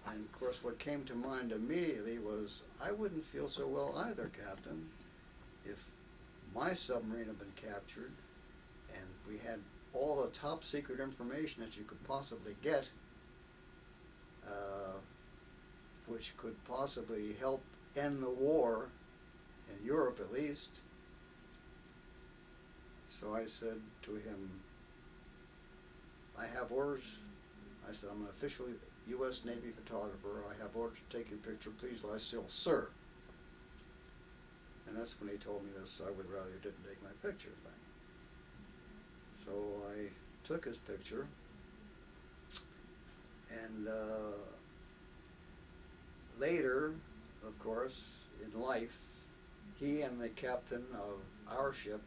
And of course what came to mind immediately was, I wouldn't feel so well either, Captain, if my submarine had been captured and we had all the top secret information that you could possibly get, which could possibly help end the war, in Europe at least. So I said to him, I have orders. I said, I'm an official U.S. Navy photographer. I have orders to take your picture. Please lie still, sir. And that's when he told me this, I would rather you didn't take my picture thing. So I took his picture, and later, of course, in life, he and the captain of our ship,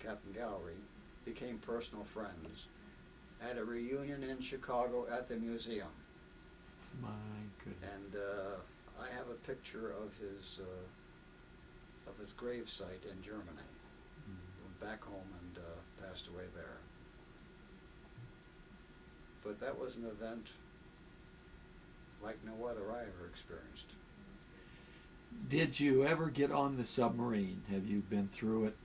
Captain Gallery, became personal friends at a reunion in Chicago at the museum. My Good. And I have a picture of his grave site in Germany. He went back home and passed away there. But that was an event like no other I ever experienced. Did you ever get on the submarine? Have you been through it?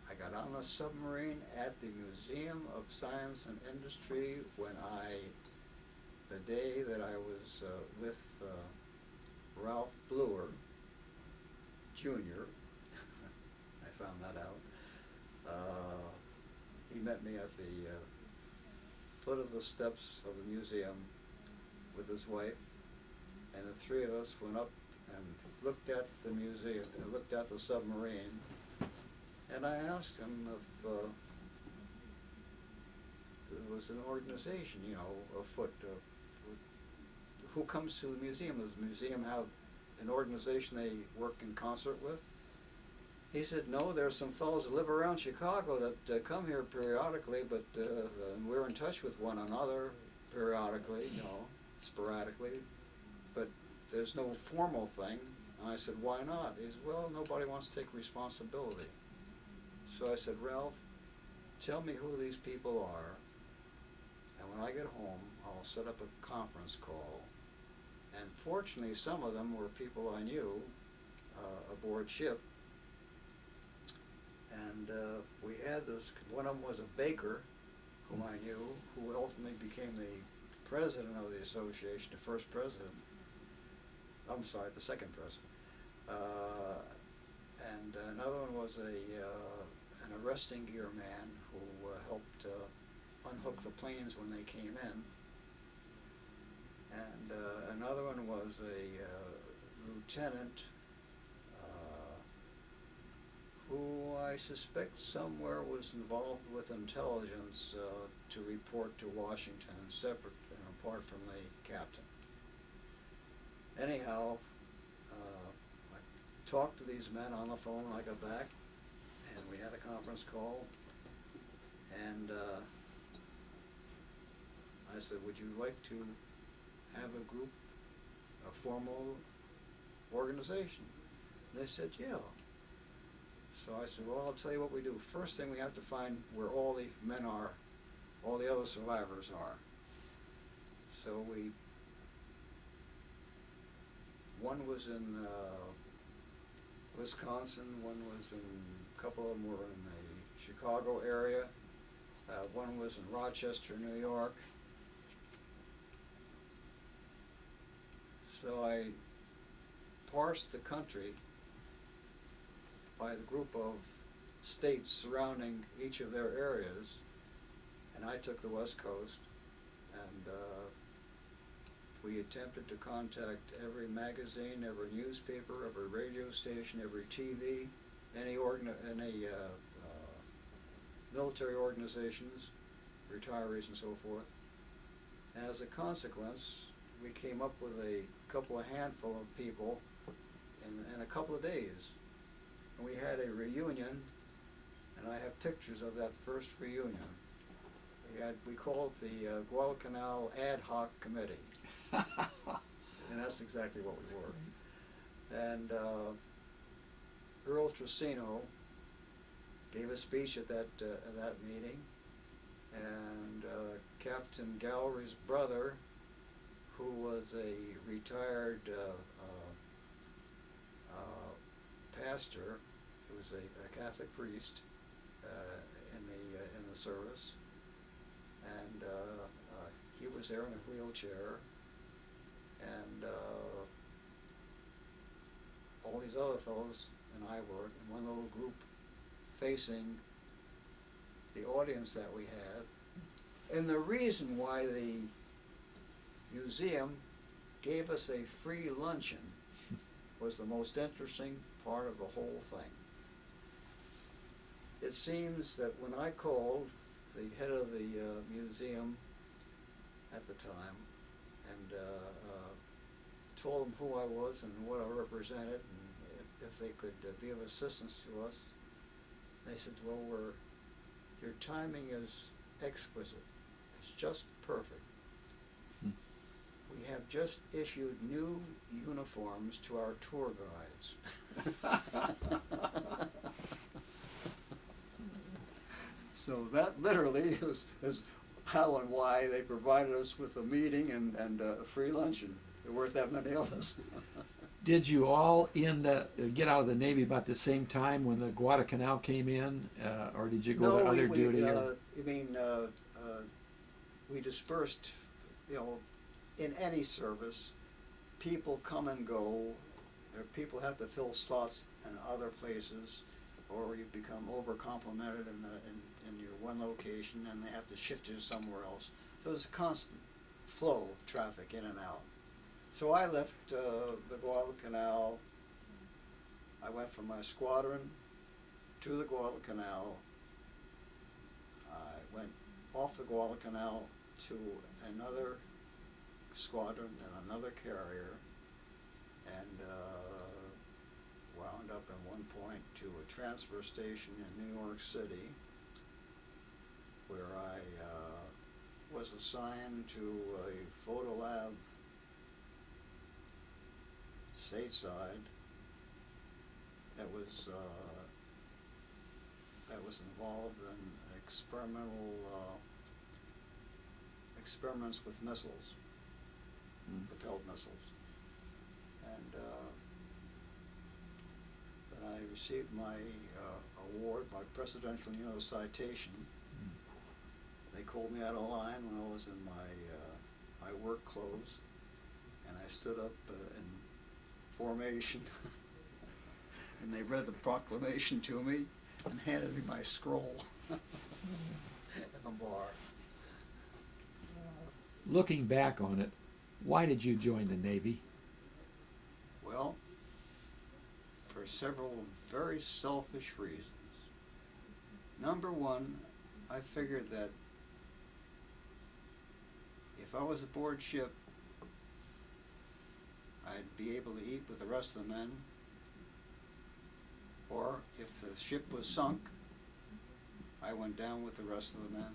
I got on a submarine at the Museum of Science and Industry the day that I was with Ralph Bluer, Jr. I found that out. He met me at the foot of the steps of the museum with his wife, and the three of us went up and looked at the museum, looked at the submarine, and I asked him if there was an organization, afoot. Who comes to the museum? Does the museum have an organization they work in concert with? He said, no, there's some fellows that live around Chicago that come here periodically, but we're in touch with one another periodically, sporadically, but there's no formal thing. And I said, why not? He said, well, nobody wants to take responsibility. So I said, Ralph, tell me who these people are, and when I get home, I'll set up a conference call. And fortunately, some of them were people I knew aboard ship. And we had this, one of them was a baker whom I knew, who ultimately became the president of the association, the first president. I'm sorry, the second president. And another one was an arresting gear man who helped unhook the planes when they came in. And another one was a lieutenant who I suspect somewhere was involved with intelligence to report to Washington, separate and apart from the captain. Anyhow, I talked to these men on the phone when I got back, and we had a conference call, and I said, would you like to have a group, a formal organization? And they said, yeah. So I said, well, I'll tell you what we do. First thing, we have to find where all the men are, all the other survivors are. So one was in Wisconsin, one was a couple of them were in the Chicago area, one was in Rochester, New York. So I parsed the country by the group of states surrounding each of their areas, and I took the West Coast, and we attempted to contact every magazine, every newspaper, every radio station, every TV, any military organizations, retirees and so forth. And as a consequence, we came up with a handful of people in a couple of days. And we had a reunion, and I have pictures of that first reunion. We called it the Guadalcanal Ad Hoc Committee. And that's exactly what we were. And Earl Trissino gave a speech at that meeting, and Captain Gallery's brother, who was a retired pastor, he was a Catholic priest in the service, and he was there in a wheelchair, and all these other fellows and I were in one little group facing the audience that we had. And the reason why the museum gave us a free luncheon was the most interesting part of the whole thing. It seems that when I called the head of the museum at the time and told them who I was and what I represented and if they could be of assistance to us, they said, well, your timing is exquisite. It's just perfect. We have just issued new uniforms to our tour guides. So that literally is how and why they provided us with a meeting and a free luncheon. There weren't that many of us. Did you all get out of the Navy about the same time when the Guadalcanal came in, or did you go to other duty? We dispersed, in any service, people come and go. People have to fill slots in other places, or you become over-complimented in your one location and they have to shift you to somewhere else. So there's a constant flow of traffic in and out. So I left the Guadalcanal. I went from my squadron to the Guadalcanal. I went off the Guadalcanal to another squadron and another carrier, and wound up at one point to a transfer station in New York City, where I was assigned to a photo lab stateside that was involved in experiments with missiles, propelled missiles, and then I received my award, my Presidential Citation. They called me out of line when I was in my work clothes, and I stood up in formation, and they read the proclamation to me and handed me my scroll in the bar. Looking back on it, why did you join the Navy? Well, for several very selfish reasons. Number one, I figured that if I was aboard ship, I'd be able to eat with the rest of the men, or if the ship was sunk, I went down with the rest of the men.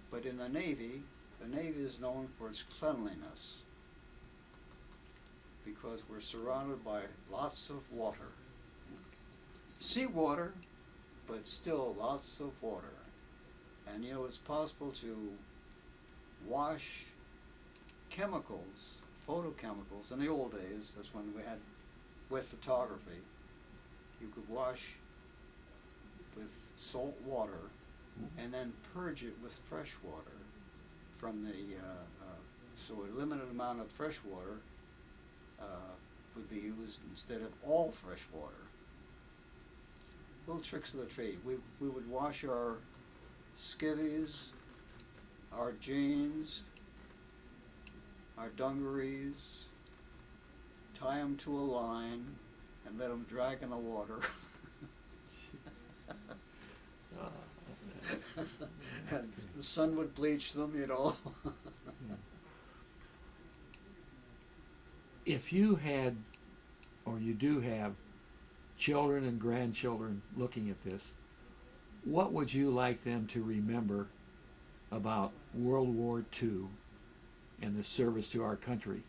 But in the Navy is known for its cleanliness because we're surrounded by lots of water. Seawater, but still lots of water. And it's possible to wash chemicals, photochemicals. In the old days, that's when we had wet photography. You could wash with salt water and then purge it with fresh water from the, so a limited amount of fresh water would be used instead of all fresh water. Little tricks of the trade. We would wash our skivvies, our jeans, our dungarees, tie them to a line, and let them drag in the water. And the sun would bleach them, If you had, or you do have, children and grandchildren looking at this, what would you like them to remember about World War II and the service to our country?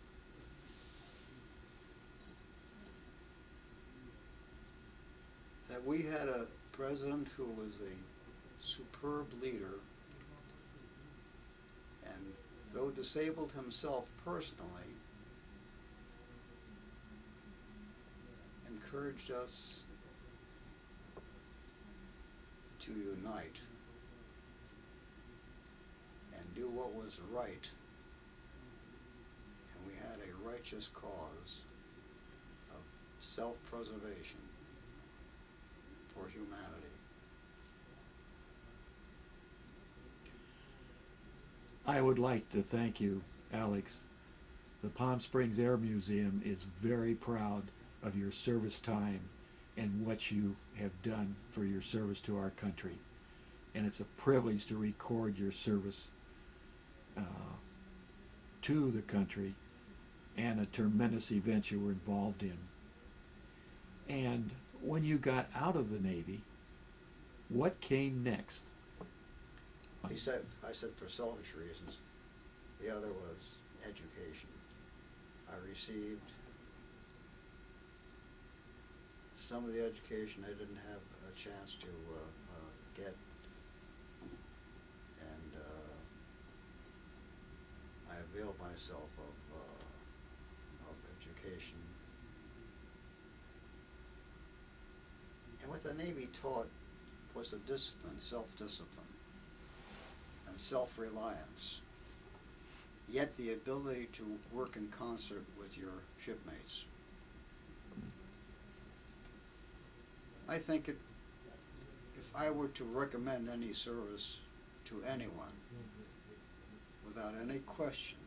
That we had a president who was a superb leader, and though disabled himself personally, encouraged us to unite and do what was right, and we had a righteous cause of self-preservation for humanity. I would like to thank you, Alex. The Palm Springs Air Museum is very proud of your service time and what you have done for your service to our country. And it's a privilege to record your service to the country and a tremendous event you were involved in. And when you got out of the Navy, what came next? I said for selfish reasons, The other was education. I received some of the education I didn't have a chance to get, and I availed myself of education. And what the Navy taught was a discipline, self-discipline, and self-reliance, yet the ability to work in concert with your shipmates. I think if I were to recommend any service to anyone, without any question,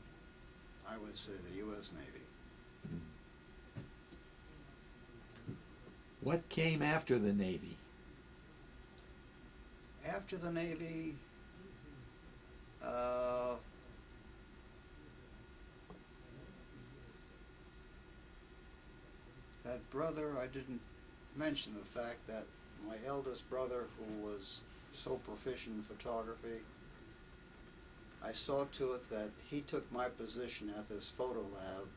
I would say the U.S. Navy. What came after the Navy? After the Navy, that brother, I didn't mention the fact that my eldest brother, who was so proficient in photography, I saw to it that he took my position at this photo lab,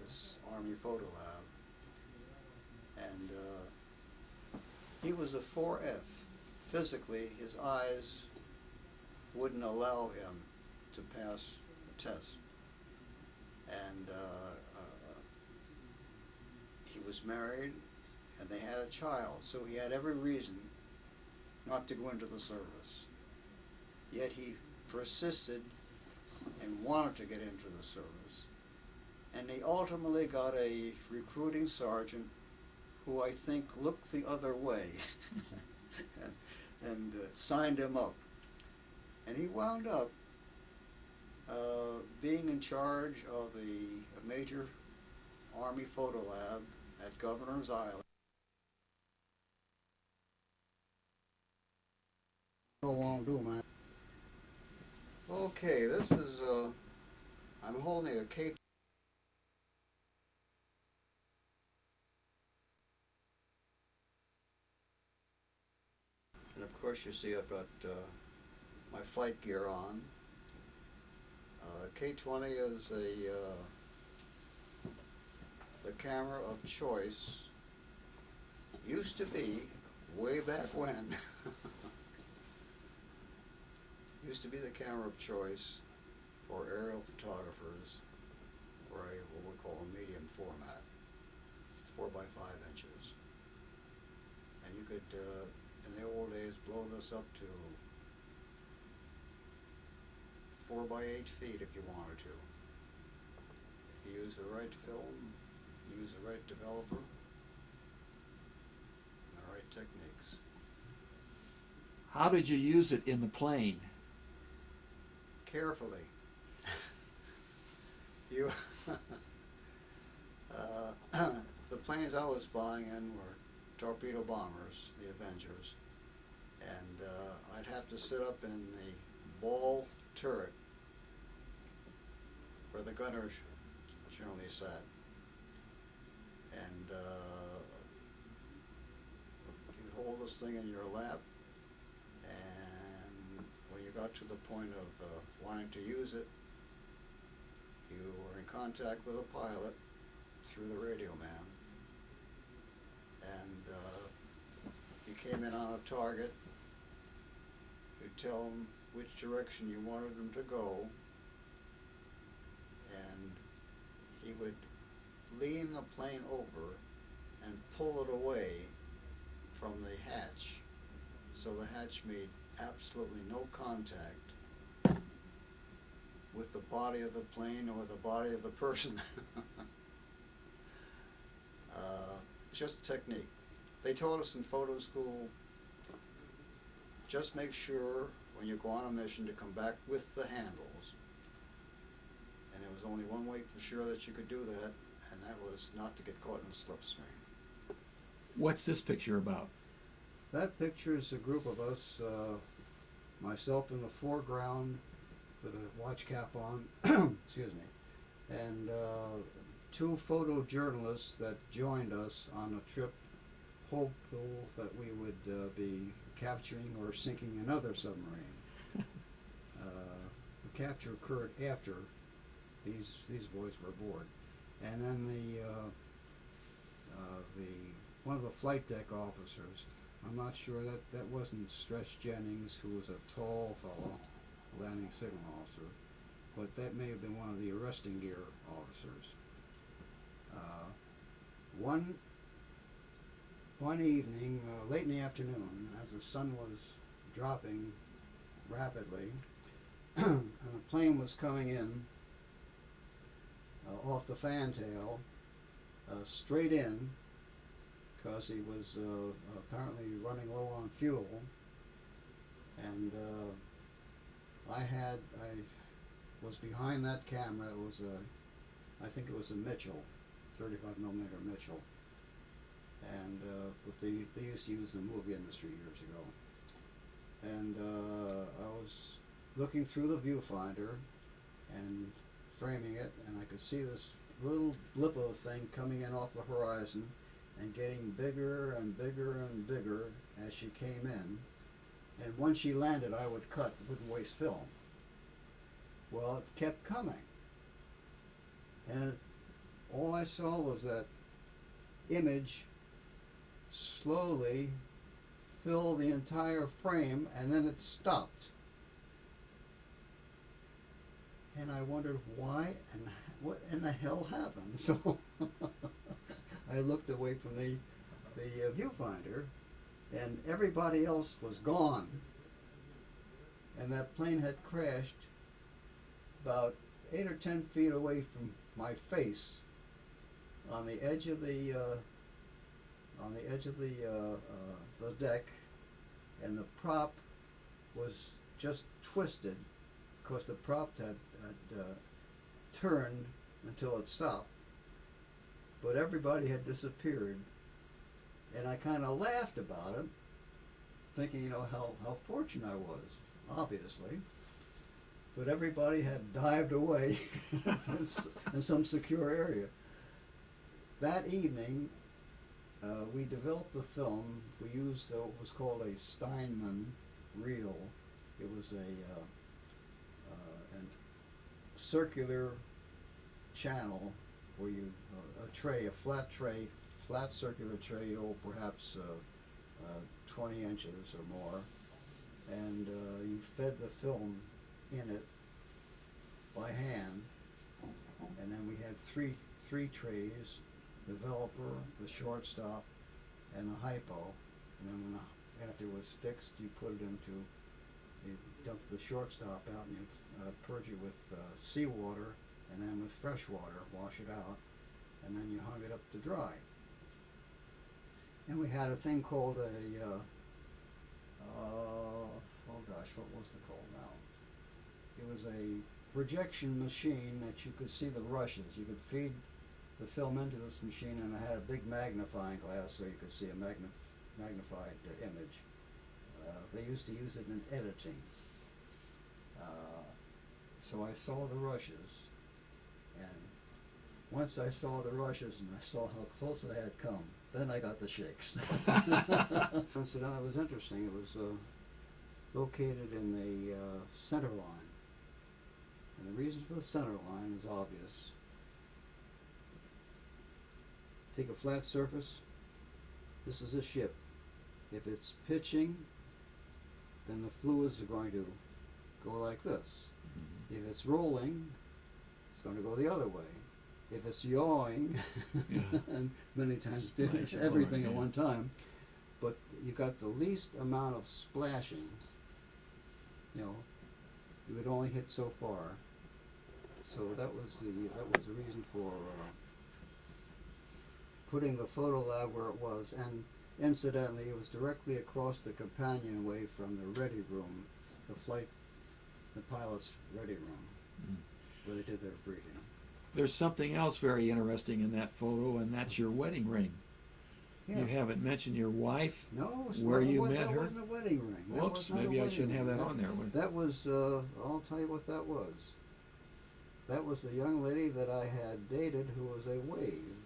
this Army photo lab, and he was a 4F. Physically, his eyes wouldn't allow him to pass the test. And he was married, and they had a child, so he had every reason not to go into the service. Yet he persisted and wanted to get into the service. And he ultimately got a recruiting sergeant who I think looked the other way and signed him up. And he wound up being in charge of a major Army photo lab at Governor's Island. Man. Okay, this is, I'm holding a K. And of course you see I've got my flight gear on. K-20 is the camera of choice. Used to be, way back when, used to be the camera of choice for aerial photographers for what we call a medium format, 4 by 5 inches. And you could, in the old days, blow this up to 4 by 8 feet if you wanted to. If you use the right film, use the right developer, and the right techniques. How did you use it in the plane? Carefully. You, the planes I was flying in were torpedo bombers, the Avengers, and I'd have to sit up in the ball turret where the gunners generally sat, and you'd hold this thing in your lap, and when you got to the point of wanting to use it, you were in contact with a pilot through the radio man, and you came in on a target. You'd tell him which direction you wanted him to go, and he would lean the plane over and pull it away from the hatch, so the hatch made absolutely no contact with the body of the plane or the body of the person. Just technique. They taught us in photo school, just make sure when you go on a mission to come back with the handles. And there was only one way for sure that you could do that, and that was not to get caught in a slipstream. What's this picture about? That picture is a group of us, myself in the foreground with a watch cap on, excuse me, and 2 photojournalists that joined us on a trip hopeful that we would be capturing or sinking another submarine. The capture occurred after these boys were aboard. And then the one of the flight deck officers, I'm not sure that wasn't Stretch Jennings, who was a tall fellow, landing signal officer, but that may have been one of the arresting gear officers. One evening, late in the afternoon, as the sun was dropping rapidly, and the plane was coming in off the fantail, straight in, because he was apparently running low on fuel, and I was behind that camera. It was I think it was a Mitchell, 35mm Mitchell, and but they used to use in the movie industry years ago. And I was looking through the viewfinder and framing it, and I could see this little blip of a thing coming in off the horizon and getting bigger and bigger and bigger as she came in. And once she landed, I would cut, wouldn't waste film. Well, it kept coming. And all I saw was that image slowly fill the entire frame, and then it stopped. And I wondered why and what in the hell happened. So I looked away from the viewfinder, and everybody else was gone. And that plane had crashed about 8 or 10 feet away from my face, on the edge of the deck, and the prop was just twisted because the prop had turned until it stopped, but everybody had disappeared. And I kind of laughed about it, thinking, how fortunate I was, obviously. But everybody had dived away in some secure area. That evening, we developed a film. We used what was called a Steinman reel. It was a circular channel where you a flat circular tray, perhaps 20 inches or more, and you fed the film in it by hand. And then we had three trays: the developer, the shortstop, and the hypo. And then after it was fixed, you dump the shortstop out, and you purge it with seawater, and then with fresh water, wash it out, and then you hung it up to dry. And we had a thing called what was it called now? It was a projection machine that you could see the rushes. You could feed the film into this machine, and it had a big magnifying glass so you could see a magnified image. They used to use it in editing. So I saw the rushes, and once I saw the rushes and I saw how close I had come, then I got the shakes. Incident, it was interesting. It was located in the center line. And the reason for the center line is obvious. Take a flat surface. This is a ship. If it's pitching, then the fluids are going to go like this. If it's rolling, it's going to go the other way. If it's yawing, and many times did everything at one time, but you got the least amount of splashing. You would only hit so far. So that was the reason for putting the photo lab where it was. And incidentally, it was directly across the companionway from the ready room, the pilot's ready room, where they did their briefing. There's something else very interesting in that photo, and that's your wedding ring. Yeah. You haven't mentioned your wife. No, where you met her. That wasn't a wedding ring. Whoops, maybe I shouldn't have that on there. That was, I'll tell you what that was. That was the young lady that I had dated who was a wave.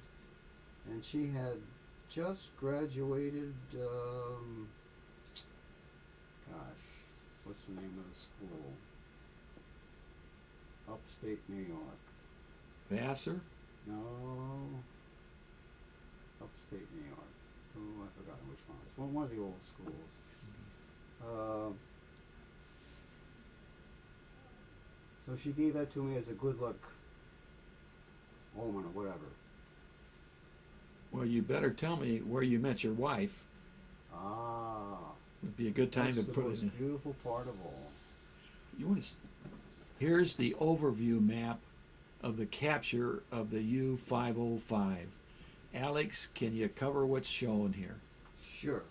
And she had just graduated, what's the name of the school? upstate New York. Vassar? No. Upstate New York. Oh, I forgot which one. It's one of the old schools. So she gave that to me as a good luck omen or whatever. Well, you better tell me where you met your wife. Ah. It'd be a good time That's to the put it most in. beautiful part of all. You want to? Here's the overview map of the capture of the U-505. Alex, can you cover what's shown here? Sure.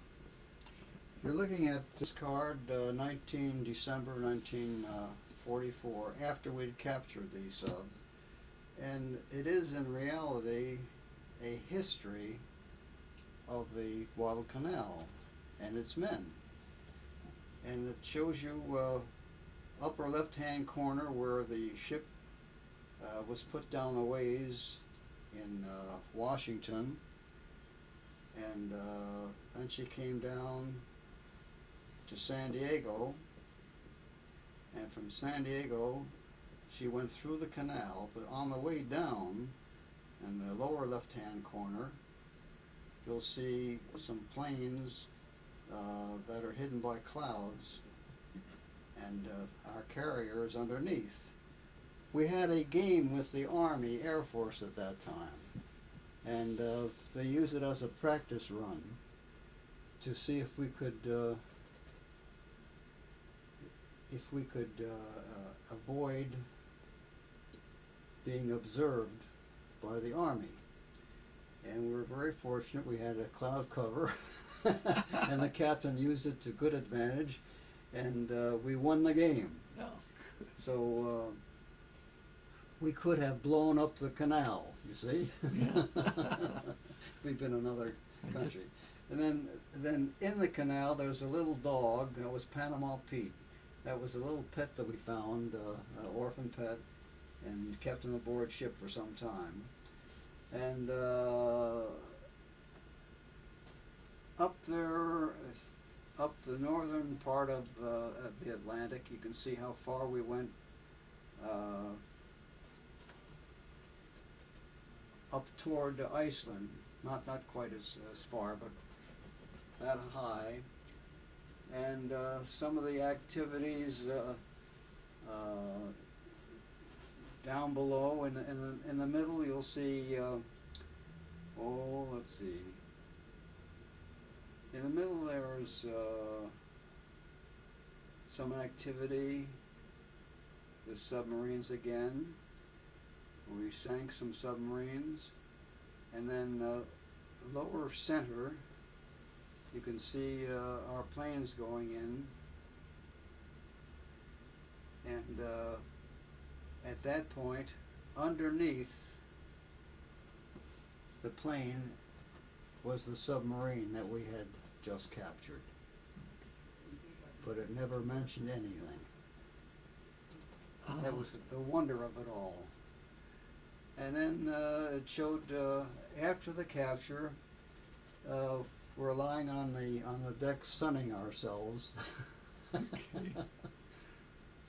You're looking at this card, December 1944, after we'd captured the sub. And it is in reality a history of the Guadalcanal and its men. And it shows you upper left-hand corner where the ship was put down the ways in Washington, and then she came down to San Diego, and from San Diego she went through the canal, but on the way down in the lower left-hand corner you'll see some planes that are hidden by clouds, and our carrier is underneath. We had a game with the Army Air Force at that time, and they used it as a practice run to see if we could avoid being observed by the Army. And we were very fortunate. We had a cloud cover, and the captain used it to good advantage, and we won the game. Oh. So we could have blown up the canal, you see, Yeah. if we'd been another country. And then in the canal there's a little dog. That was Panama Pete. That was a little pet that we found, an orphan pet, and kept him aboard ship for some time. And up there, up the northern part of the Atlantic, you can see how far we went up toward Iceland. Not quite as far, but that high. And some of the activities down below, in the middle, you'll see. Let's see. In the middle, there's some activity with submarines again. We sank some submarines, and then lower center, you can see our planes going in, and at that point, underneath the plane was the submarine that we had just captured, but it never mentioned anything. That was the wonder of it all. And then it showed after the capture, we're lying on the deck sunning ourselves.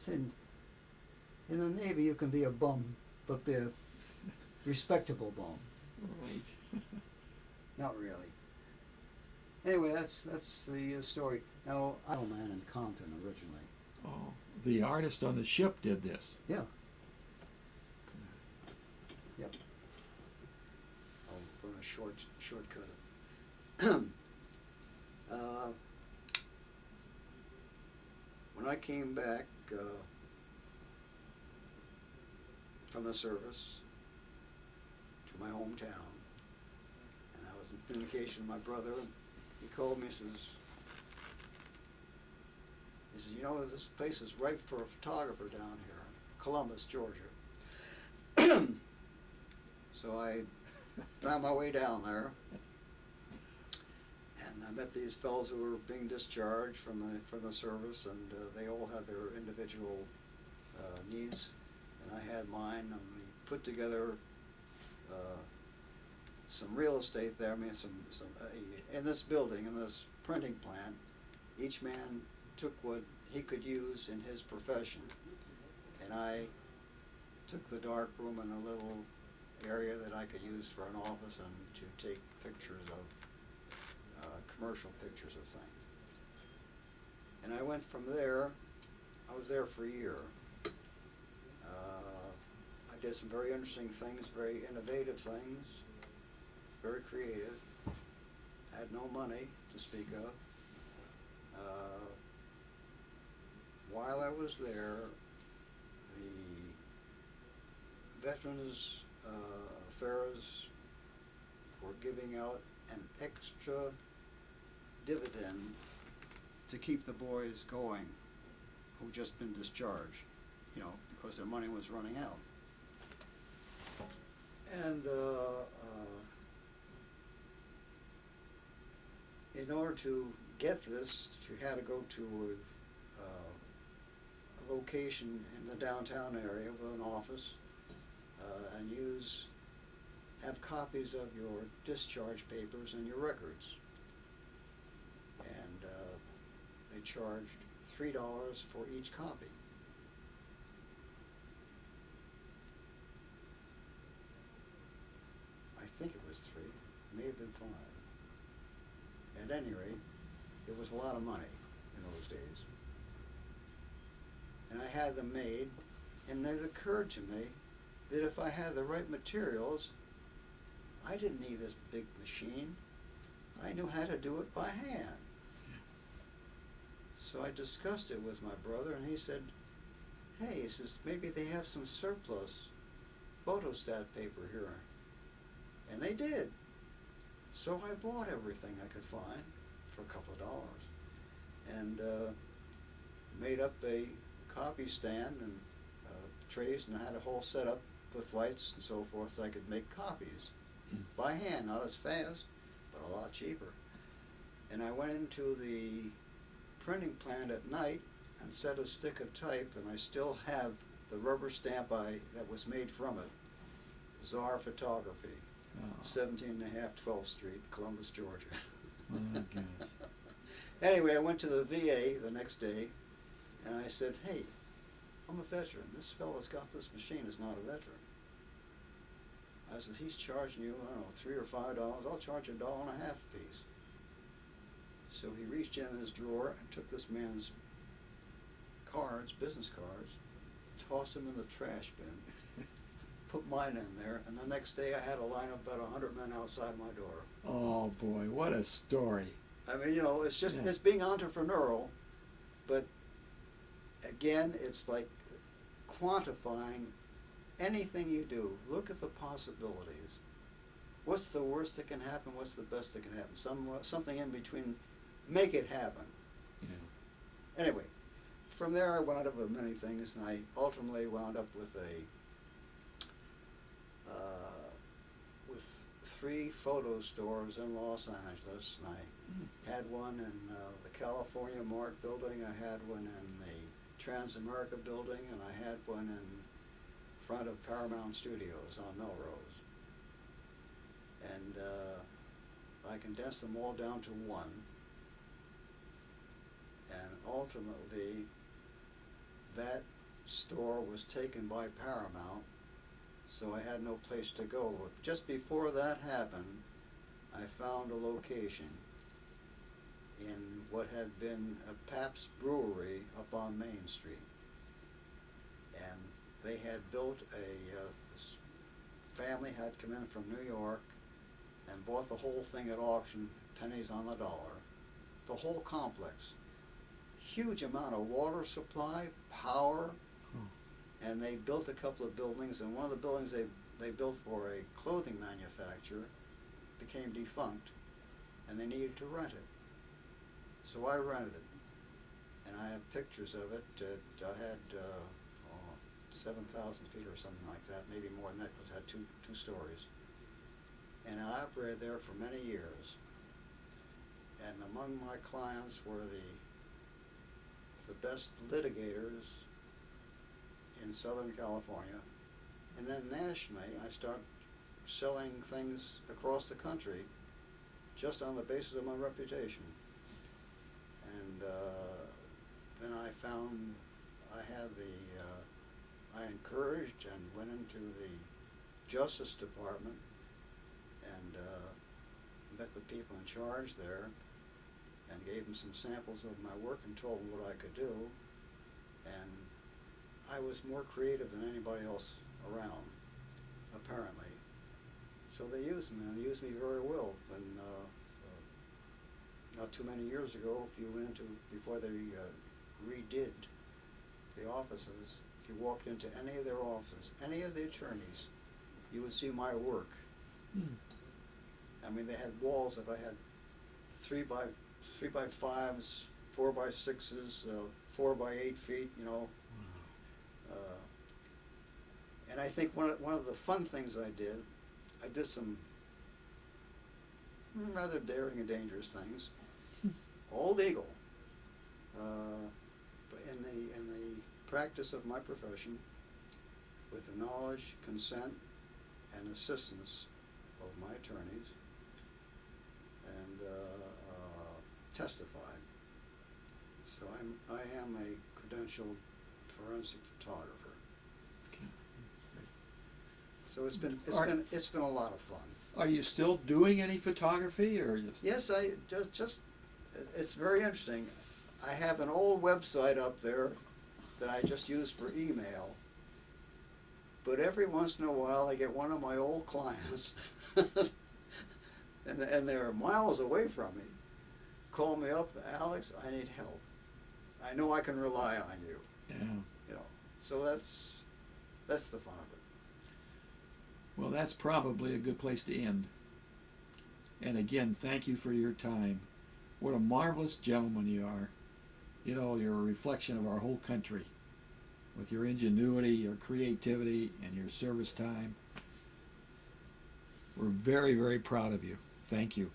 In the Navy, you can be a bum, but be a respectable bum. Right. Not really. Anyway, that's the story. Now, I'm a man in Compton originally. Oh, the artist on the ship did this. Yeah. Yep. I'm going to shortcut it. When I came back from the service to my hometown, and I was in communication with my brother, and he called me and says, you know, this place is ripe for a photographer down here, Columbus, Georgia. So I found my way down there, and I met these fellows who were being discharged from the service, and they all had their individual needs, and I had mine. And we put together some real estate there. I mean, in this building, in this printing plant, each man took what he could use in his profession, and I took the dark room and a little area that I could use for an office and to take pictures of, commercial pictures of things. And I went from there, I was there for a year. I did some very interesting things, very innovative things, very creative. Had no money to speak of. While I was there, the Veterans Affairs were giving out an extra dividend to keep the boys going who'd just been discharged, you know, because their money was running out. And in order to get this, you had to go to a location in the downtown area with an office and have copies of your discharge papers and your records. And they charged $3 for each copy. I think it was 3, may have been 5. At any rate, it was a lot of money in those days. And I had them made, and it occurred to me that if I had the right materials, I didn't need this big machine. I knew how to do it by hand. So I discussed it with my brother, and he said, hey, he says, maybe they have some surplus photostat paper here. And they did. So I bought everything I could find for a couple of dollars and made up a copy stand and trays, and I had a whole setup with lights and so forth so I could make copies by hand, not as fast, but a lot cheaper. And I went into the printing plant at night and set a stick of type, and I still have the rubber stamp that was made from it. Czar Photography, 17.5 12th Street, Columbus, Georgia. Oh, gosh. Anyway, I went to the VA the next day, and I said, hey, I'm a veteran. This fellow's got this machine is not a veteran. I said, he's charging you, I don't know, $3 or $5. I'll charge you $1.50 a piece. So he reached in his drawer and took this man's cards, business cards, tossed them in the trash bin, put mine in there, and the next day I had a line of about 100 men outside my door. Oh boy, what a story. I mean, you know, it's just, Yeah. it's being entrepreneurial, but again, it's like quantifying anything you do. Look at the possibilities. What's the worst that can happen? What's the best that can happen? Something in between. Make it happen. Yeah. Anyway, from there I wound up with many things, and I ultimately wound up with with 3 photo stores in Los Angeles, and I had one in the California Mart building, I had one in the Transamerica building, and I had one in front of Paramount Studios on Melrose. And I condensed them all down to one. And ultimately, that store was taken by Paramount, so I had no place to go. But just before that happened, I found a location in what had been a Pabst brewery up on Main Street. And they had built this family had come in from New York and bought the whole thing at auction, pennies on the dollar. The whole complex. Huge amount of water supply, power, and they built a couple of buildings, and one of the buildings they built for a clothing manufacturer became defunct, and they needed to rent it. So I rented it, and I have pictures of it. I had 7,000 feet or something like that, maybe more than that, because it had two stories. And I operated there for many years. And among my clients were the best litigators in Southern California. And then nationally, I started selling things across the country just on the basis of my reputation. And then I found I I encouraged and went into the Justice Department and met the people in charge there and gave them some samples of my work and told them what I could do. And I was more creative than anybody else around, apparently. So they used me, and they used me very well. When not too many years ago, if you went into, before they redid the offices, if you walked into any of their offices, any of the attorneys, you would see my work. I mean, they had walls that I had 3 by 5s, 4 by 6s, 4 by 8 feet, you know. And I think one of the fun things I did some rather daring and dangerous things, all legal. But in the practice of my profession, with the knowledge, consent, and assistance of my attorneys, and testified. So I am a credentialed forensic photographer. So it's been a lot of fun. Are you still doing any photography, or just? Yes, I just it's very interesting. I have an old website up there that I just use for email. But every once in a while, I get one of my old clients, and they're miles away from me, call me up, Alex, I need help. I know I can rely on you. Yeah. You know, so that's the fun of it. Well, that's probably a good place to end. And again, thank you for your time. What a marvelous gentleman you are. You know, you're a reflection of our whole country with your ingenuity, your creativity, and your service time. We're very, very proud of you. Thank you.